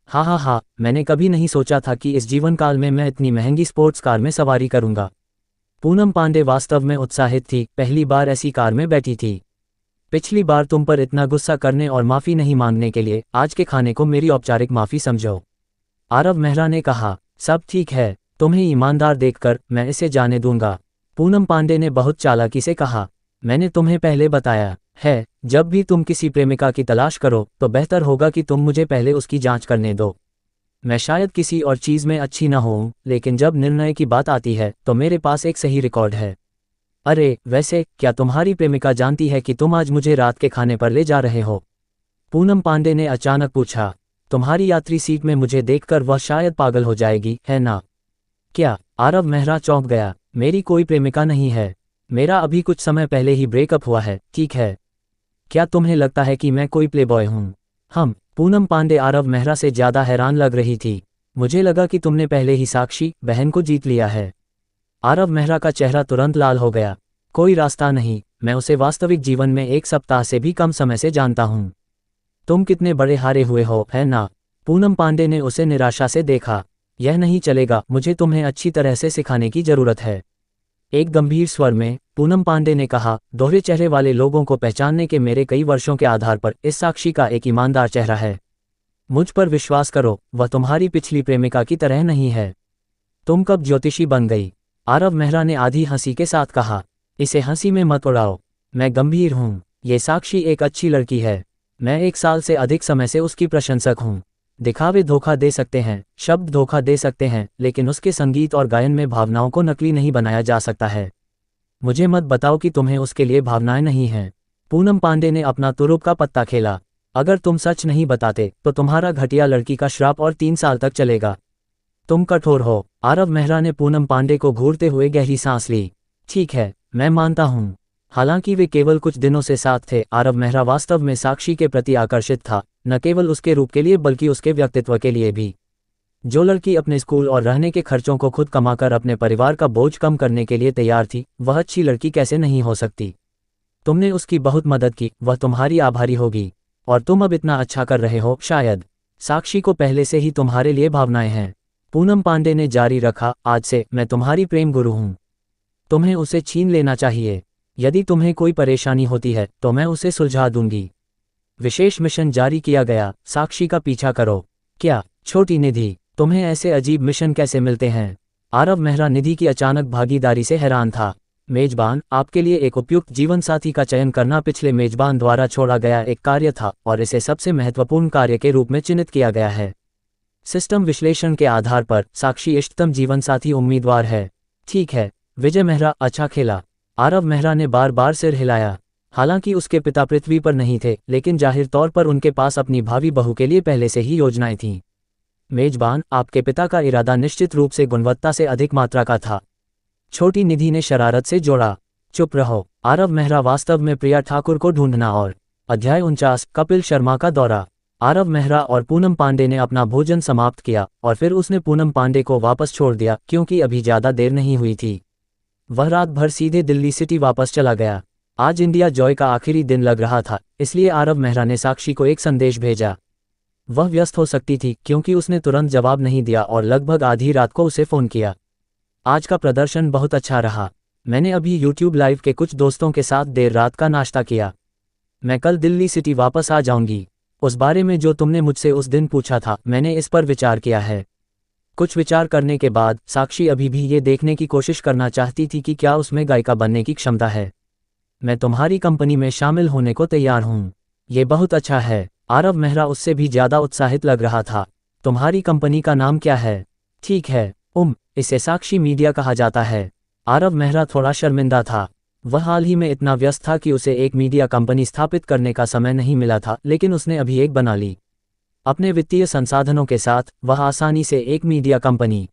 Speaker 1: हाँ, मैंने कभी नहीं सोचा था कि इस जीवन काल में मैं इतनी महंगी स्पोर्ट्स कार में सवारी करूंगा। पूनम पांडे वास्तव में उत्साहित थी, पहली बार ऐसी कार में बैठी थी। पिछली बार तुम पर इतना गुस्सा करने और माफ़ी नहीं मांगने के लिए आज के खाने को मेरी औपचारिक माफ़ी समझो। आरव मेहरा ने कहा, सब ठीक है, तुम्हें ईमानदार देखकर मैं इसे जाने दूंगा। पूनम पांडे ने बहुत चालाकी से कहा, मैंने तुम्हें पहले बताया है, जब भी तुम किसी प्रेमिका की तलाश करो तो बेहतर होगा कि तुम मुझे पहले उसकी जांच करने दो। मैं शायद किसी और चीज़ में अच्छी न होऊं, लेकिन जब निर्णय की बात आती है तो मेरे पास एक सही रिकॉर्ड है। अरे वैसे, क्या तुम्हारी प्रेमिका जानती है कि तुम आज मुझे रात के खाने पर ले जा रहे हो? पूनम पांडे ने अचानक पूछा। तुम्हारी यात्री सीट में मुझे देखकर वह शायद पागल हो जाएगी, है ना? क्या? आरव मेहरा चौंक गया। मेरी कोई प्रेमिका नहीं है। मेरा अभी कुछ समय पहले ही ब्रेकअप हुआ है। ठीक है, क्या तुम्हें लगता है कि मैं कोई प्लेबॉय हूँ? पूनम पांडे आरव मेहरा से ज्यादा हैरान लग रही थी। मुझे लगा कि तुमने पहले ही साक्षी बहन को जीत लिया है। आरव मेहरा का चेहरा तुरंत लाल हो गया। कोई रास्ता नहीं, मैं उसे वास्तविक जीवन में 1 सप्ताह से भी कम समय से जानता हूँ। तुम कितने बड़े हारे हुए हो, है ना? पूनम पांडे ने उसे निराशा से देखा। यह नहीं चलेगा, मुझे तुम्हें अच्छी तरह से सिखाने की जरूरत है। एक गंभीर स्वर में पूनम पांडे ने कहा, दोहरे चेहरे वाले लोगों को पहचानने के मेरे कई वर्षों के आधार पर इस साक्षी का एक ईमानदार चेहरा है। मुझ पर विश्वास करो, वह तुम्हारी पिछली प्रेमिका की तरह नहीं है। तुम कब ज्योतिषी बन गई? आरव मेहरा ने आधी हंसी के साथ कहा। इसे हंसी में मत उड़ाओ, मैं गंभीर हूँ। ये साक्षी एक अच्छी लड़की है। मैं 1 साल से अधिक समय से उसकी प्रशंसक हूँ। दिखावे धोखा दे सकते हैं, शब्द धोखा दे सकते हैं, लेकिन उसके संगीत और गायन में भावनाओं को नकली नहीं बनाया जा सकता है। मुझे मत बताओ कि तुम्हें उसके लिए भावनाएं नहीं हैं। पूनम पांडे ने अपना तुरुप का पत्ता खेला। अगर तुम सच नहीं बताते तो तुम्हारा घटिया लड़की का श्राप और 3 साल तक चलेगा। तुम कठोर हो। आरव मेहरा ने पूनम पांडे को घूरते हुए गहरी सांस ली। ठीक है, मैं मानता हूँ। हालांकि वे केवल कुछ दिनों से साथ थे, आरव मेहरा वास्तव में साक्षी के प्रति आकर्षित था, न केवल उसके रूप के लिए बल्कि उसके व्यक्तित्व के लिए भी। जो लड़की अपने स्कूल और रहने के खर्चों को खुद कमाकर अपने परिवार का बोझ कम करने के लिए तैयार थी, वह अच्छी लड़की कैसे नहीं हो सकती। तुमने उसकी बहुत मदद की, वह तुम्हारी आभारी होगी। और तुम अब इतना अच्छा कर रहे हो। शायद साक्षी को पहले से ही तुम्हारे लिए भावनाएं हैं। पूनम पांडे ने जारी रखा, आज से मैं तुम्हारी प्रेम गुरु हूँ। तुम्हें उसे छीन लेना चाहिए। यदि तुम्हें कोई परेशानी होती है तो मैं उसे सुलझा दूंगी। विशेष मिशन जारी किया गया, साक्षी का पीछा करो। क्या छोटी निधि, तुम्हें ऐसे अजीब मिशन कैसे मिलते हैं? आरव मेहरा निधि की अचानक भागीदारी से हैरान था। मेजबान, आपके लिए एक उपयुक्त जीवनसाथी का चयन करना पिछले मेजबान द्वारा छोड़ा गया एक कार्य था और इसे सबसे महत्वपूर्ण कार्य के रूप में चिन्हित किया गया है। सिस्टम विश्लेषण के आधार पर साक्षी इष्टतम जीवनसाथी उम्मीदवार है। ठीक है विजय मेहरा, अच्छा खेला। आरव मेहरा ने बार बार सिर हिलाया। हालांकि उसके पिता पृथ्वी पर नहीं थे, लेकिन जाहिर तौर पर उनके पास अपनी भावी बहू के लिए पहले से ही योजनाएं थीं। मेजबान, आपके पिता का इरादा निश्चित रूप से गुणवत्ता से अधिक मात्रा का था। छोटी निधि ने शरारत से जोड़ा। चुप रहो। आरव मेहरा, वास्तव में प्रिया ठाकुर को ढूंढना। और अध्याय 49, कपिल शर्मा का दौरा। आरव मेहरा और पूनम पांडे ने अपना भोजन समाप्त किया और फिर उसने पूनम पांडे को वापस छोड़ दिया क्योंकि अभी ज्यादा देर नहीं हुई थी। वह रात भर सीधे दिल्ली सिटी वापस चला गया। आज इंडिया जॉय का आखिरी दिन लग रहा था, इसलिए आरव मेहरा ने साक्षी को एक संदेश भेजा। वह व्यस्त हो सकती थी क्योंकि उसने तुरंत जवाब नहीं दिया और लगभग आधी रात को उसे फ़ोन किया। आज का प्रदर्शन बहुत अच्छा रहा। मैंने अभी YouTube लाइव के कुछ दोस्तों के साथ देर रात का नाश्ता किया। मैं कल दिल्ली सिटी वापस आ जाऊंगी। उस बारे में जो तुमने मुझसे उस दिन पूछा था, मैंने इस पर विचार किया है। कुछ विचार करने के बाद साक्षी अभी भी ये देखने की कोशिश करना चाहती थी कि क्या उसमें गायिका बनने की क्षमता है। मैं तुम्हारी कंपनी में शामिल होने को तैयार हूँ। ये बहुत अच्छा है। आरव मेहरा उससे भी ज़्यादा उत्साहित लग रहा था। तुम्हारी कंपनी का नाम क्या है? ठीक है, इसे साक्षी मीडिया कहा जाता है। आरव मेहरा थोड़ा शर्मिंदा था। वह हाल ही में इतना व्यस्त था कि उसे एक मीडिया कंपनी स्थापित करने का समय नहीं मिला था, लेकिन उसने अभी एक बना ली। अपने वित्तीय संसाधनों के साथ वह आसानी से एक मीडिया कंपनी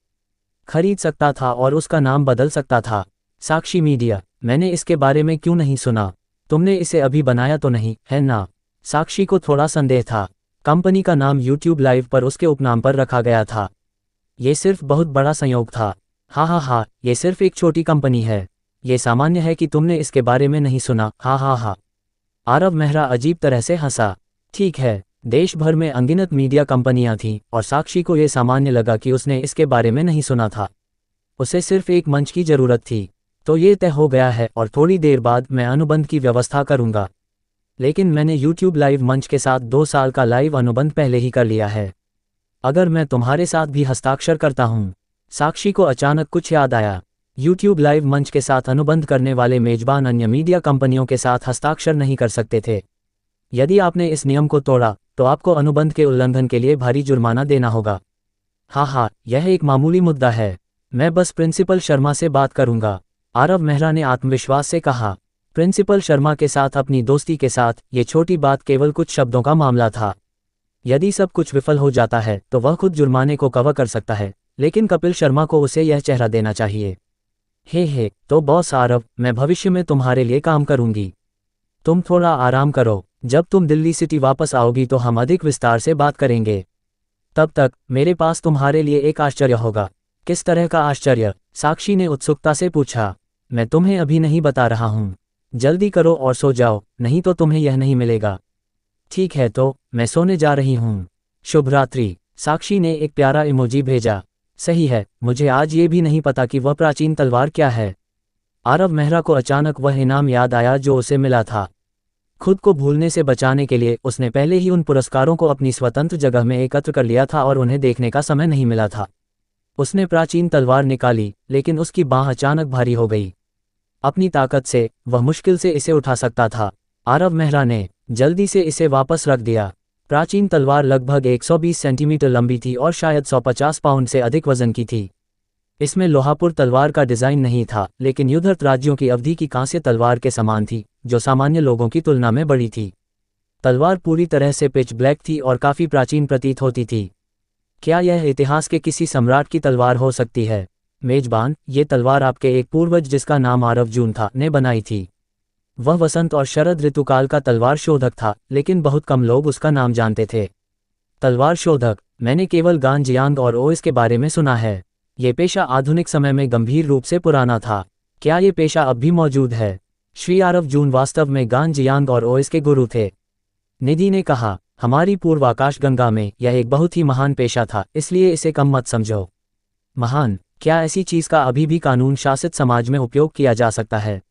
Speaker 1: खरीद सकता था और उसका नाम बदल सकता था। साक्षी मीडिया, मैंने इसके बारे में क्यों नहीं सुना? तुमने इसे अभी बनाया तो नहीं है ना? साक्षी को थोड़ा संदेह था। कंपनी का नाम YouTube लाइव पर उसके उपनाम पर रखा गया था। ये सिर्फ बहुत बड़ा संयोग था। हाँ, ये सिर्फ एक छोटी कंपनी है। ये सामान्य है कि तुमने इसके बारे में नहीं सुना। हाँ। आरव मेहरा अजीब तरह से हंसा। ठीक है, देश भर में अनगिनत मीडिया कंपनियां थीं और साक्षी को यह सामान्य लगा कि उसने इसके बारे में नहीं सुना था। उसे सिर्फ एक मंच की जरूरत थी। तो ये तय हो गया है और थोड़ी देर बाद मैं अनुबंध की व्यवस्था करूंगा। लेकिन मैंने YouTube लाइव मंच के साथ 2 साल का लाइव अनुबंध पहले ही कर लिया है। अगर मैं तुम्हारे साथ भी हस्ताक्षर करता हूँ। साक्षी को अचानक कुछ याद आया। YouTube लाइव मंच के साथ अनुबंध करने वाले मेजबान अन्य मीडिया कंपनियों के साथ हस्ताक्षर नहीं कर सकते थे। यदि आपने इस नियम को तोड़ा तो आपको अनुबंध के उल्लंघन के लिए भारी जुर्माना देना होगा। हाँ, यह एक मामूली मुद्दा है। मैं बस प्रिंसिपल शर्मा से बात करूंगा। आरव मेहरा ने आत्मविश्वास से कहा। प्रिंसिपल शर्मा के साथ अपनी दोस्ती के साथ ये छोटी बात केवल कुछ शब्दों का मामला था। यदि सब कुछ विफल हो जाता है तो वह खुद जुर्माने को कवर कर सकता है, लेकिन कपिल शर्मा को उसे यह चेहरा देना चाहिए। हे, तो बॉस आरव, मैं भविष्य में तुम्हारे लिए काम करूंगी। तुम थोड़ा आराम करो। जब तुम दिल्ली सिटी वापस आओगी तो हम अधिक विस्तार से बात करेंगे। तब तक मेरे पास तुम्हारे लिए एक आश्चर्य होगा। किस तरह का आश्चर्य? साक्षी ने उत्सुकता से पूछा। मैं तुम्हें अभी नहीं बता रहा हूँ। जल्दी करो और सो जाओ, नहीं तो तुम्हें यह नहीं मिलेगा। ठीक है, तो मैं सोने जा रही हूँ। शुभ रात्रि। साक्षी ने एक प्यारा इमोजी भेजा। सही है, मुझे आज ये भी नहीं पता कि वह प्राचीन तलवार क्या है। आरव मेहरा को अचानक वह इनाम याद आया जो उसे मिला था। खुद को भूलने से बचाने के लिए उसने पहले ही उन पुरस्कारों को अपनी स्वतंत्र जगह में एकत्र कर लिया था और उन्हें देखने का समय नहीं मिला था। उसने प्राचीन तलवार निकाली, लेकिन उसकी बाँह अचानक भारी हो गई। अपनी ताकत से वह मुश्किल से इसे उठा सकता था। आरव मेहरा ने जल्दी से इसे वापस रख दिया। प्राचीन तलवार लगभग 120 सेंटीमीटर लंबी थी और शायद 150 पाउंड से अधिक वजन की थी। इसमें लोहापुर तलवार का डिज़ाइन नहीं था, लेकिन युद्धरत राज्यों की अवधि की कांस्य तलवार के समान थी, जो सामान्य लोगों की तुलना में बड़ी थी। तलवार पूरी तरह से पिच ब्लैक थी और काफ़ी प्राचीन प्रतीत होती थी। क्या यह इतिहास के किसी सम्राट की तलवार हो सकती है? मेजबान, ये तलवार आपके एक पूर्वज जिसका नाम आरव जून था ने बनाई थी। वह वसंत और शरद ऋतुकाल का तलवार शोधक था, लेकिन बहुत कम लोग उसका नाम जानते थे। तलवार शोधक, मैंने केवल गान जियांग और ओइस के बारे में सुना है। ये पेशा आधुनिक समय में गंभीर रूप से पुराना था। क्या ये पेशा अब भी मौजूद है? श्री आरव जून वास्तव में गान जियांग और ओइस के गुरु थे। निधि ने कहा, हमारी पूर्व आकाशगंगा में यह एक बहुत ही महान पेशा था, इसलिए इसे कम मत समझो। महान, क्या ऐसी चीज़ का अभी भी कानून शासित समाज में उपयोग किया जा सकता है?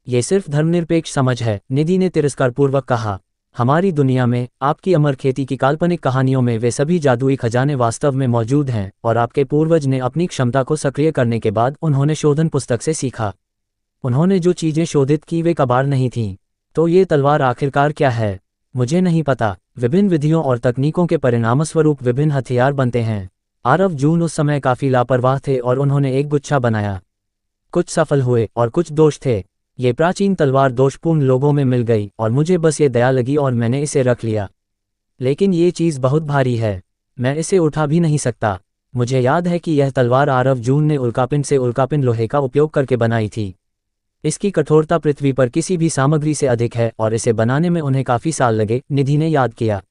Speaker 1: ये सिर्फ धर्मनिरपेक्ष समझ है, निधि ने तिरस्कारपूर्वक कहा। हमारी दुनिया में आपकी अमर खेती की काल्पनिक कहानियों में वे सभी जादुई खजाने वास्तव में मौजूद हैं, और आपके पूर्वज ने अपनी क्षमता को सक्रिय करने के बाद उन्होंने शोधन पुस्तक से सीखा। उन्होंने जो चीज़ें शोधित की वे कबाड़ नहीं थीं। तो ये तलवार आखिरकार क्या है? मुझे नहीं पता। विभिन्न विधियों और तकनीकों के परिणामस्वरूप विभिन्न हथियार बनते हैं। आरव जून उस समय काफ़ी लापरवाह थे और उन्होंने एक गुच्छा बनाया। कुछ सफल हुए और कुछ दोष थे। ये प्राचीन तलवार दोषपूर्ण लोगों में मिल गई और मुझे बस ये दया लगी और मैंने इसे रख लिया। लेकिन ये चीज़ बहुत भारी है, मैं इसे उठा भी नहीं सकता। मुझे याद है कि यह तलवार आरव जून ने उल्कापिंड से उल्कापिंड लोहे का उपयोग करके बनाई थी। इसकी कठोरता पृथ्वी पर किसी भी सामग्री से अधिक है और इसे बनाने में उन्हें काफ़ी साल लगे, निधि ने याद किया।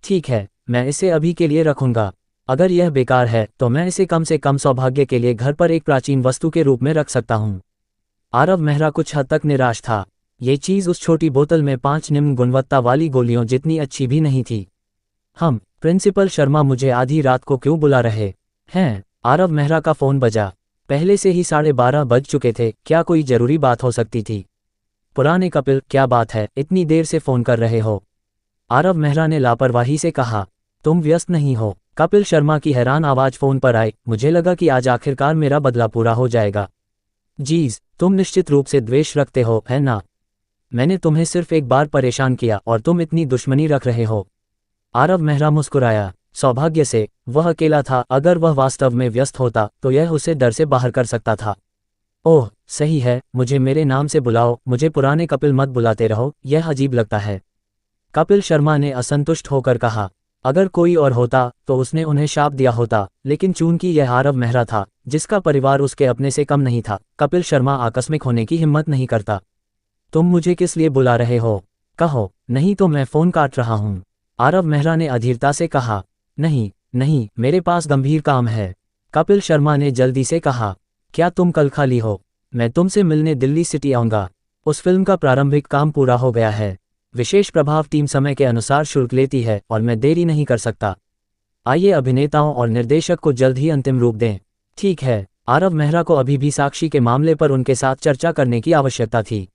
Speaker 1: ठीक है, मैं इसे अभी के लिए रखूंगा। अगर यह बेकार है तो मैं इसे कम से कम सौभाग्य के लिए घर पर एक प्राचीन वस्तु के रूप में रख सकता हूँ। आरव मेहरा कुछ हद तक निराश था। ये चीज़ उस छोटी बोतल में 5 निम्न गुणवत्ता वाली गोलियों जितनी अच्छी भी नहीं थी। प्रिंसिपल शर्मा मुझे आधी रात को क्यों बुला रहे हैं? आरव मेहरा का फ़ोन बजा। पहले से ही 12:30 बज चुके थे। क्या कोई ज़रूरी बात हो सकती थी? पुराने कपिल, क्या बात है, इतनी देर से फ़ोन कर रहे हो? आरव मेहरा ने लापरवाही से कहा। तुम व्यस्त नहीं हो? कपिल शर्मा की हैरान आवाज़ फ़ोन पर आई। मुझे लगा कि आज आखिरकार मेरा बदला पूरा हो जाएगा। जीज, तुम निश्चित रूप से द्वेष रखते हो, है ना? मैंने तुम्हें सिर्फ एक बार परेशान किया और तुम इतनी दुश्मनी रख रहे हो। आरव मेहरा मुस्कुराया। सौभाग्य से वह अकेला था। अगर वह वास्तव में व्यस्त होता तो यह उसे डर से बाहर कर सकता था। ओह सही है, मुझे मेरे नाम से बुलाओ, मुझे पुराने कपिल मत बुलाते रहो, यह अजीब लगता है। कपिल शर्मा ने असंतुष्ट होकर कहा। अगर कोई और होता तो उसने उन्हें शाप दिया होता, लेकिन चूंकि यह आरव मेहरा था जिसका परिवार उसके अपने से कम नहीं था, कपिल शर्मा आकस्मिक होने की हिम्मत नहीं करता। तुम मुझे किस लिए बुला रहे हो? कहो, नहीं तो मैं फ़ोन काट रहा हूँ। आरव मेहरा ने अधीरता से कहा। नहीं नहीं, मेरे पास गंभीर काम है। कपिल शर्मा ने जल्दी से कहा। क्या तुम कल खाली हो? मैं तुमसे मिलने दिल्ली सिटी आऊँगा। उस फिल्म का प्रारंभिक काम पूरा हो गया है। विशेष प्रभाव टीम समय के अनुसार शुल्क लेती है और मैं देरी नहीं कर सकता। आइए अभिनेताओं और निर्देशक को जल्द ही अंतिम रूप दें। ठीक है। आरव मेहरा को अभी भी साक्षी के मामले पर उनके साथ चर्चा करने की आवश्यकता थी।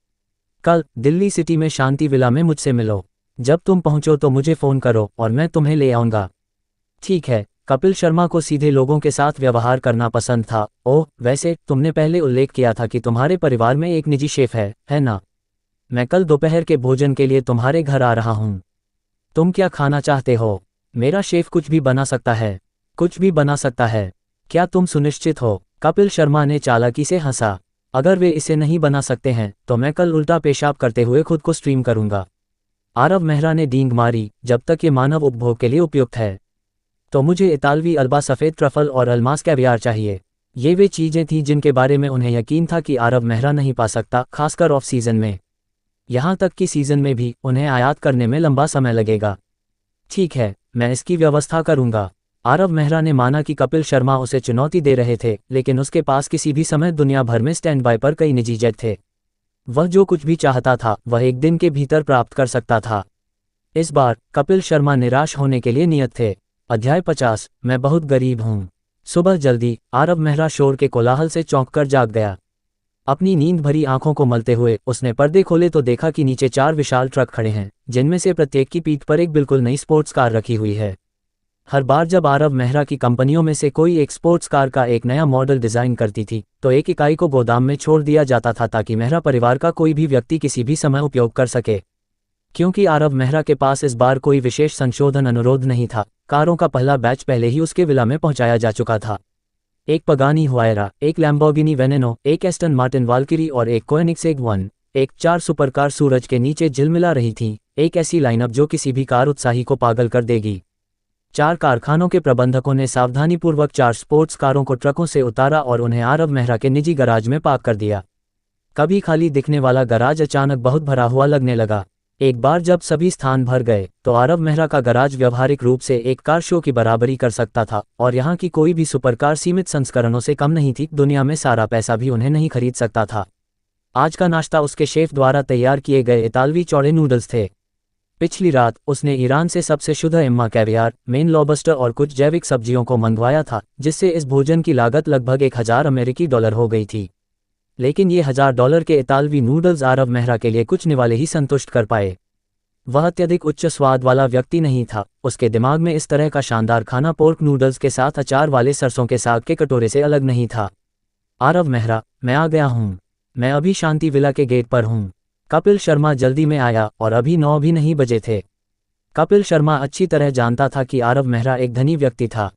Speaker 1: कल दिल्ली सिटी में शांति विला में मुझसे मिलो। जब तुम पहुंचो तो मुझे फ़ोन करो और मैं तुम्हें ले आऊँगा। ठीक है। कपिल शर्मा को सीधे लोगों के साथ व्यवहार करना पसंद था। ओह, वैसे तुमने पहले उल्लेख किया था कि तुम्हारे परिवार में एक निजी शेफ है ना? मैं कल दोपहर के भोजन के लिए तुम्हारे घर आ रहा हूँ। तुम क्या खाना चाहते हो? मेरा शेफ कुछ भी बना सकता है। कुछ भी बना सकता है? क्या तुम सुनिश्चित हो? कपिल शर्मा ने चालाकी से हंसा। अगर वे इसे नहीं बना सकते हैं तो मैं कल उल्टा पेशाब करते हुए खुद को स्ट्रीम करूंगा। आरव मेहरा ने डींग मारी। जब तक ये मानव उपभोग के लिए उपयुक्त है तो मुझे इतालवी अल्बा, सफ़ेद ट्रफल और अल्मास कैवियार चाहिए। ये वे चीज़ें थीं जिनके बारे में उन्हें यकीन था कि आरव मेहरा नहीं पा सकता, खासकर ऑफ सीज़न में। यहाँ तक कि सीज़न में भी उन्हें आयात करने में लंबा समय लगेगा। ठीक है, मैं इसकी व्यवस्था करूँगा। आरव मेहरा ने माना कि कपिल शर्मा उसे चुनौती दे रहे थे, लेकिन उसके पास किसी भी समय दुनिया भर में स्टैंड बाय पर कई निजी जेट थे। वह जो कुछ भी चाहता था वह एक दिन के भीतर प्राप्त कर सकता था। इस बार कपिल शर्मा निराश होने के लिए नियत थे। अध्याय 50। मैं बहुत गरीब हूँ। सुबह जल्दी आरव मेहरा शोर के कोलाहल से चौंक कर जाग गया। अपनी नींद भरी आंखों को मलते हुए उसने पर्दे खोले तो देखा कि नीचे 4 विशाल ट्रक खड़े हैं, जिनमें से प्रत्येक की पीठ पर एक बिल्कुल नई स्पोर्ट्स कार रखी हुई है। हर बार जब आरव मेहरा की कंपनियों में से कोई एक स्पोर्ट्स कार का एक नया मॉडल डिज़ाइन करती थी तो एक इकाई को गोदाम में छोड़ दिया जाता था ताकि मेहरा परिवार का कोई भी व्यक्ति किसी भी समय उपयोग कर सके। क्योंकि आरव मेहरा के पास इस बार कोई विशेष संशोधन अनुरोध नहीं था, कारों का पहला बैच पहले ही उसके विला में पहुंचाया जा चुका था। एक पगानी हुआयरा, एक लैम्बोर्गिनी वेनेनो, एक एस्टन मार्टिन वाल्किरी और एक कोएनिग्सेग 1, एक 4 सुपरकार सूरज के नीचे झिलमिला रही थीं, एक ऐसी लाइनअप जो किसी भी कार उत्साही को पागल कर देगी। 4 कारखानों के प्रबंधकों ने सावधानीपूर्वक 4 स्पोर्ट्स कारों को ट्रकों से उतारा और उन्हें आरव मेहरा के निजी गराज में पार्क कर दिया। कभी खाली दिखने वाला गराज अचानक बहुत भरा हुआ लगने लगा। एक बार जब सभी स्थान भर गए तो आरव मेहरा का गराज व्यावहारिक रूप से एक कार शो की बराबरी कर सकता था, और यहाँ की कोई भी सुपरकार सीमित संस्करणों से कम नहीं थी। दुनिया में सारा पैसा भी उन्हें नहीं खरीद सकता था। आज का नाश्ता उसके शेफ द्वारा तैयार किए गए इतालवी चौड़े नूडल्स थे। पिछली रात उसने ईरान से सबसे शुद्ध इम्मा कैवियार, मेन लॉबस्टर और कुछ जैविक सब्जियों को मंगवाया था, जिससे इस भोजन की लागत लगभग $1000 हो गई थी। लेकिन ये $1000 के इतालवी नूडल्स आरव मेहरा के लिए कुछ निवाले ही संतुष्ट कर पाए। वह अत्यधिक उच्च स्वाद वाला व्यक्ति नहीं था। उसके दिमाग में इस तरह का शानदार खाना पोर्क नूडल्स के साथ अचार वाले सरसों के साग के कटोरे से अलग नहीं था। आरव मेहरा, मैं आ गया हूँ। मैं अभी शांति विला के गेट पर हूँ। कपिल शर्मा जल्दी में आया और अभी 9 भी नहीं बजे थे। कपिल शर्मा अच्छी तरह जानता था कि आरव मेहरा एक धनी व्यक्ति था।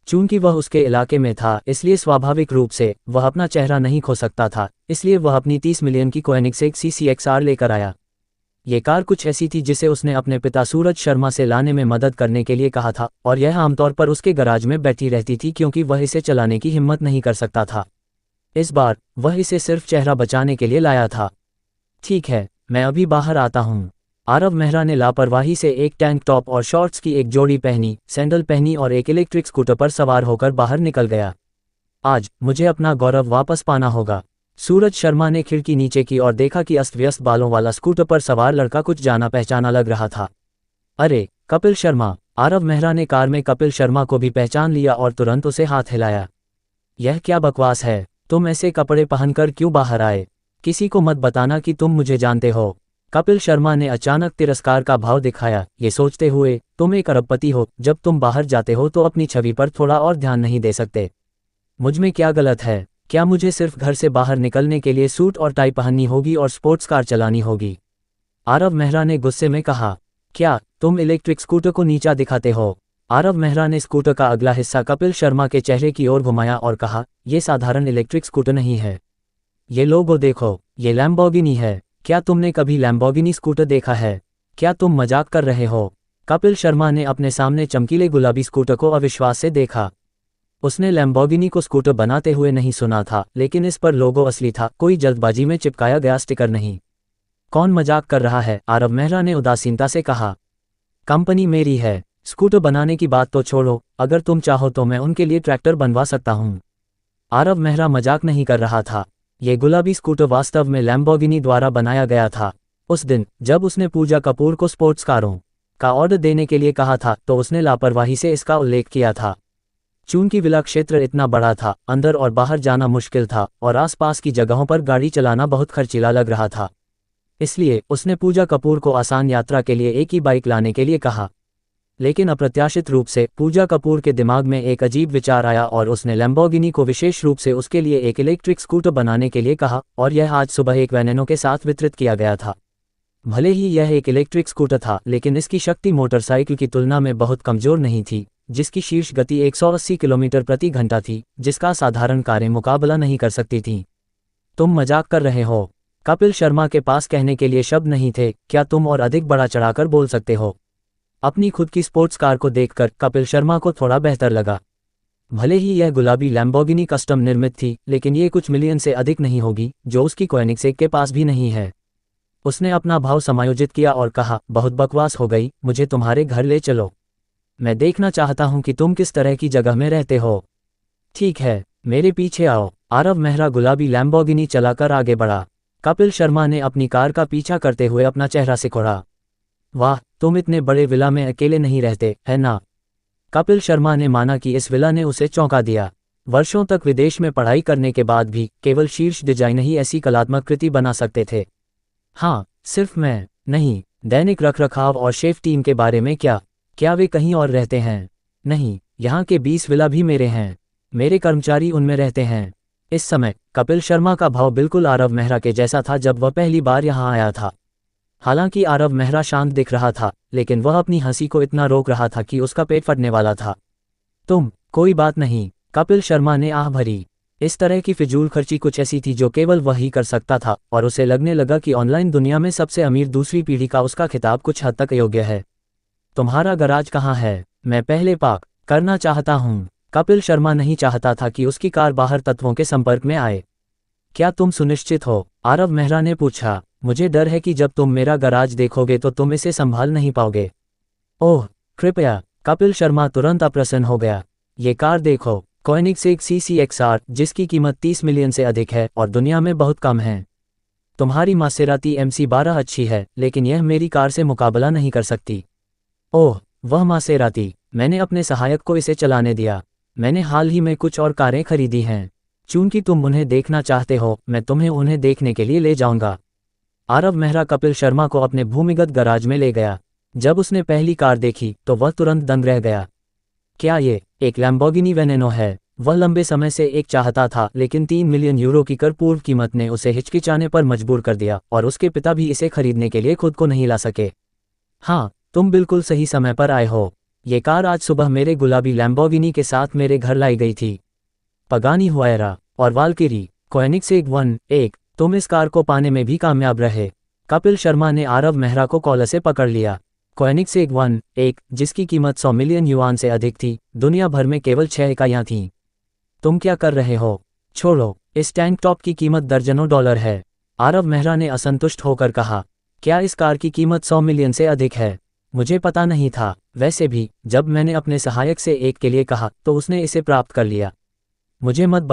Speaker 1: चूंकि वह उसके इलाके में था, इसलिए स्वाभाविक रूप से वह अपना चेहरा नहीं खो सकता था। इसलिए वह अपनी 30 मिलियन की कोएनिग्सेग CCXR लेकर आया। ये कार कुछ ऐसी थी जिसे उसने अपने पिता सूरज शर्मा से लाने में मदद करने के लिए कहा था, और यह आमतौर पर उसके गराज में बैठी रहती थी क्योंकि वह इसे चलाने की हिम्मत नहीं कर सकता था। इस बार वह इसे सिर्फ चेहरा बचाने के लिए लाया था। ठीक है, मैं अभी बाहर आता हूँ। आरव मेहरा ने लापरवाही से एक टैंक टॉप और शॉर्ट्स की एक जोड़ी पहनी, सैंडल पहनी और एक इलेक्ट्रिक स्कूटर पर सवार होकर बाहर निकल गया। आज मुझे अपना गौरव वापस पाना होगा। सूरज शर्मा ने खिड़की नीचे की और देखा कि अस्त व्यस्त बालों वाला स्कूटर पर सवार लड़का कुछ जाना पहचाना लग रहा था। अरे, कपिल शर्मा! आरव मेहरा ने कार में कपिल शर्मा को भी पहचान लिया और तुरंत उसे हाथ हिलाया। यह क्या बकवास है? तुम ऐसे कपड़े पहनकर क्यों बाहर आए? किसी को मत बताना कि तुम मुझे जानते हो। कपिल शर्मा ने अचानक तिरस्कार का भाव दिखाया, ये सोचते हुए, तुम एक अरबपति हो, जब तुम बाहर जाते हो तो अपनी छवि पर थोड़ा और ध्यान नहीं दे सकते। मुझमें क्या गलत है? क्या मुझे सिर्फ घर से बाहर निकलने के लिए सूट और टाई पहननी होगी और स्पोर्ट्स कार चलानी होगी? आरव मेहरा ने गुस्से में कहा। क्या तुम इलेक्ट्रिक स्कूटर को नीचा दिखाते हो? आरव मेहरा ने स्कूटर का अगला हिस्सा कपिल शर्मा के चेहरे की ओर घुमाया और कहा, यह साधारण इलेक्ट्रिक स्कूटर नहीं है। ये लोगो देखो, ये लैम्बोर्गिनी है। क्या तुमने कभी लैम्बोर्गिनी स्कूटर देखा है? क्या तुम मजाक कर रहे हो? कपिल शर्मा ने अपने सामने चमकीले गुलाबी स्कूटर को अविश्वास से देखा। उसने लैम्बोर्गिनी को स्कूटर बनाते हुए नहीं सुना था, लेकिन इस पर लोगो असली था, कोई जल्दबाजी में चिपकाया गया स्टिकर नहीं। कौन मजाक कर रहा है? आरव मेहरा ने उदासीनता से कहा। कंपनी मेरी है। स्कूटर बनाने की बात तो छोड़ो, अगर तुम चाहो तो मैं उनके लिए ट्रैक्टर बनवा सकता हूँ। आरव मेहरा मजाक नहीं कर रहा था। ये गुलाबी स्कूटर वास्तव में लैम्बोर्गिनी द्वारा बनाया गया था। उस दिन जब उसने पूजा कपूर को स्पोर्ट्स कारों का ऑर्डर देने के लिए कहा था तो उसने लापरवाही से इसका उल्लेख किया था। चूंकि विला क्षेत्र इतना बड़ा था, अंदर और बाहर जाना मुश्किल था और आसपास की जगहों पर गाड़ी चलाना बहुत खर्चीला लग रहा था। इसलिए उसने पूजा कपूर को आसान यात्रा के लिए एक ही बाइक लाने के लिए कहा। लेकिन अप्रत्याशित रूप से पूजा कपूर के दिमाग में एक अजीब विचार आया और उसने लैम्बोर्गिनी को विशेष रूप से उसके लिए एक इलेक्ट्रिक स्कूटर बनाने के लिए कहा, और यह आज सुबह एक वेनेनो के साथ वितरित किया गया था। भले ही यह एक इलेक्ट्रिक स्कूटर था, लेकिन इसकी शक्ति मोटरसाइकिल की तुलना में बहुत कमजोर नहीं थी, जिसकी शीर्ष गति 180 किलोमीटर प्रति घंटा थी, जिसका साधारण कारें मुकाबला नहीं कर सकती थीं। तुम मजाक कर रहे हो? कपिल शर्मा के पास कहने के लिए शब्द नहीं थे। क्या तुम और अधिक बढ़ा चढ़ाकर बोल सकते हो? अपनी खुद की स्पोर्ट्स कार को देखकर कपिल शर्मा को थोड़ा बेहतर लगा। भले ही यह गुलाबी लैम्बोर्गिनी कस्टम निर्मित थी, लेकिन ये कुछ मिलियन से अधिक नहीं होगी, जो उसकी कोएनिग्सेग के पास भी नहीं है। उसने अपना भाव समायोजित किया और कहा, बहुत बकवास हो गई, मुझे तुम्हारे घर ले चलो। मैं देखना चाहता हूं कि तुम किस तरह की जगह में रहते हो। ठीक है, मेरे पीछे आओ। आरव मेहरा गुलाबी लैम्बोर्गिनी चलाकर आगे बढ़ा। कपिल शर्मा ने अपनी कार का पीछा करते हुए अपना चेहरा सिकोड़ा। वाह, तुम इतने बड़े विला में अकेले नहीं रहते, है ना? कपिल शर्मा ने माना कि इस विला ने उसे चौंका दिया। वर्षों तक विदेश में पढ़ाई करने के बाद भी केवल शीर्ष डिजाइनर ही ऐसी कलात्मक कृति बना सकते थे। हाँ, सिर्फ मैं नहीं। दैनिक रखरखाव और शेफ टीम के बारे में क्या? क्या वे कहीं और रहते हैं? नहीं, यहाँ के 20 विला भी मेरे हैं। मेरे कर्मचारी उनमें रहते हैं। इस समय कपिल शर्मा का भाव बिल्कुल आरव मेहरा के जैसा था जब वह पहली बार यहाँ आया था। हालांकि आरव मेहरा शांत दिख रहा था, लेकिन वह अपनी हंसी को इतना रोक रहा था कि उसका पेट फटने वाला था। कोई बात नहीं, कपिल शर्मा ने आह भरी। इस तरह की फिजूल खर्ची कुछ ऐसी थी जो केवल वह ही कर सकता था, और उसे लगने लगा कि ऑनलाइन दुनिया में सबसे अमीर दूसरी पीढ़ी का उसका खिताब कुछ हद तक अयोग्य है। तुम्हारा गराज कहाँ है? मैं पहले पार्क करना चाहता हूँ। कपिल शर्मा नहीं चाहता था कि उसकी कार बाहर तत्वों के संपर्क में आए। क्या तुम सुनिश्चित हो? आरव मेहरा ने पूछा। मुझे डर है कि जब तुम मेरा गराज देखोगे तो तुम इसे संभाल नहीं पाओगे। ओह कृपया। कपिल शर्मा तुरंत अप्रसन्न हो गया। ये कार देखो, कोएनिग्सेग CCXR, जिसकी कीमत 30 मिलियन से अधिक है और दुनिया में बहुत कम है। तुम्हारी मासेराती MC12 अच्छी है, लेकिन यह मेरी कार से मुकाबला नहीं कर सकती। ओह वह मासेराती। मैंने अपने सहायक को इसे चलाने दिया। मैंने हाल ही में कुछ और कारें खरीदी हैं। चूंकि तुम उन्हें देखना चाहते हो, मैं तुम्हें उन्हें देखने के लिए ले जाऊंगा। आरव मेहरा कपिल शर्मा को अपने भूमिगत गराज में ले गया। जब उसने पहली कार देखी तो वह तुरंत दंग रह गया। क्या ये एक लैम्बोर्गिनी वेनेनो है? वह लंबे समय से एक चाहता था, लेकिन 3 मिलियन यूरो की कर पूर्व कीमत ने उसे हिचकिचाने पर मजबूर कर दिया, और उसके पिता भी इसे खरीदने के लिए खुद को नहीं ला सके। हाँ, तुम बिल्कुल सही समय पर आए हो। ये कार आज सुबह मेरे गुलाबी लैम्बोर्गिनी के साथ मेरे घर लाई गई थी। पगानी हुआयरा और वाल्किरी कोएनिग्सेग 1 तुम इस कार को पाने में भी कामयाब रहे। कपिल शर्मा ने आरव मेहरा को कॉलर से पकड़ लिया। कोएनिग्सेग 1 जिसकी कीमत 100 मिलियन युआन से अधिक थी, दुनिया भर में केवल 6 इकाइयां थीं। तुम क्या कर रहे हो? छोड़ो, इस टैंक टॉप की कीमत दर्जनों डॉलर है। आरव मेहरा ने असंतुष्ट होकर कहा। क्या इस कार की कीमत 100 मिलियन से अधिक है? मुझे पता नहीं था। वैसे भी, जब मैंने अपने सहायक से एक के लिए कहा तो उसने इसे प्राप्त कर लिया। मुझे मत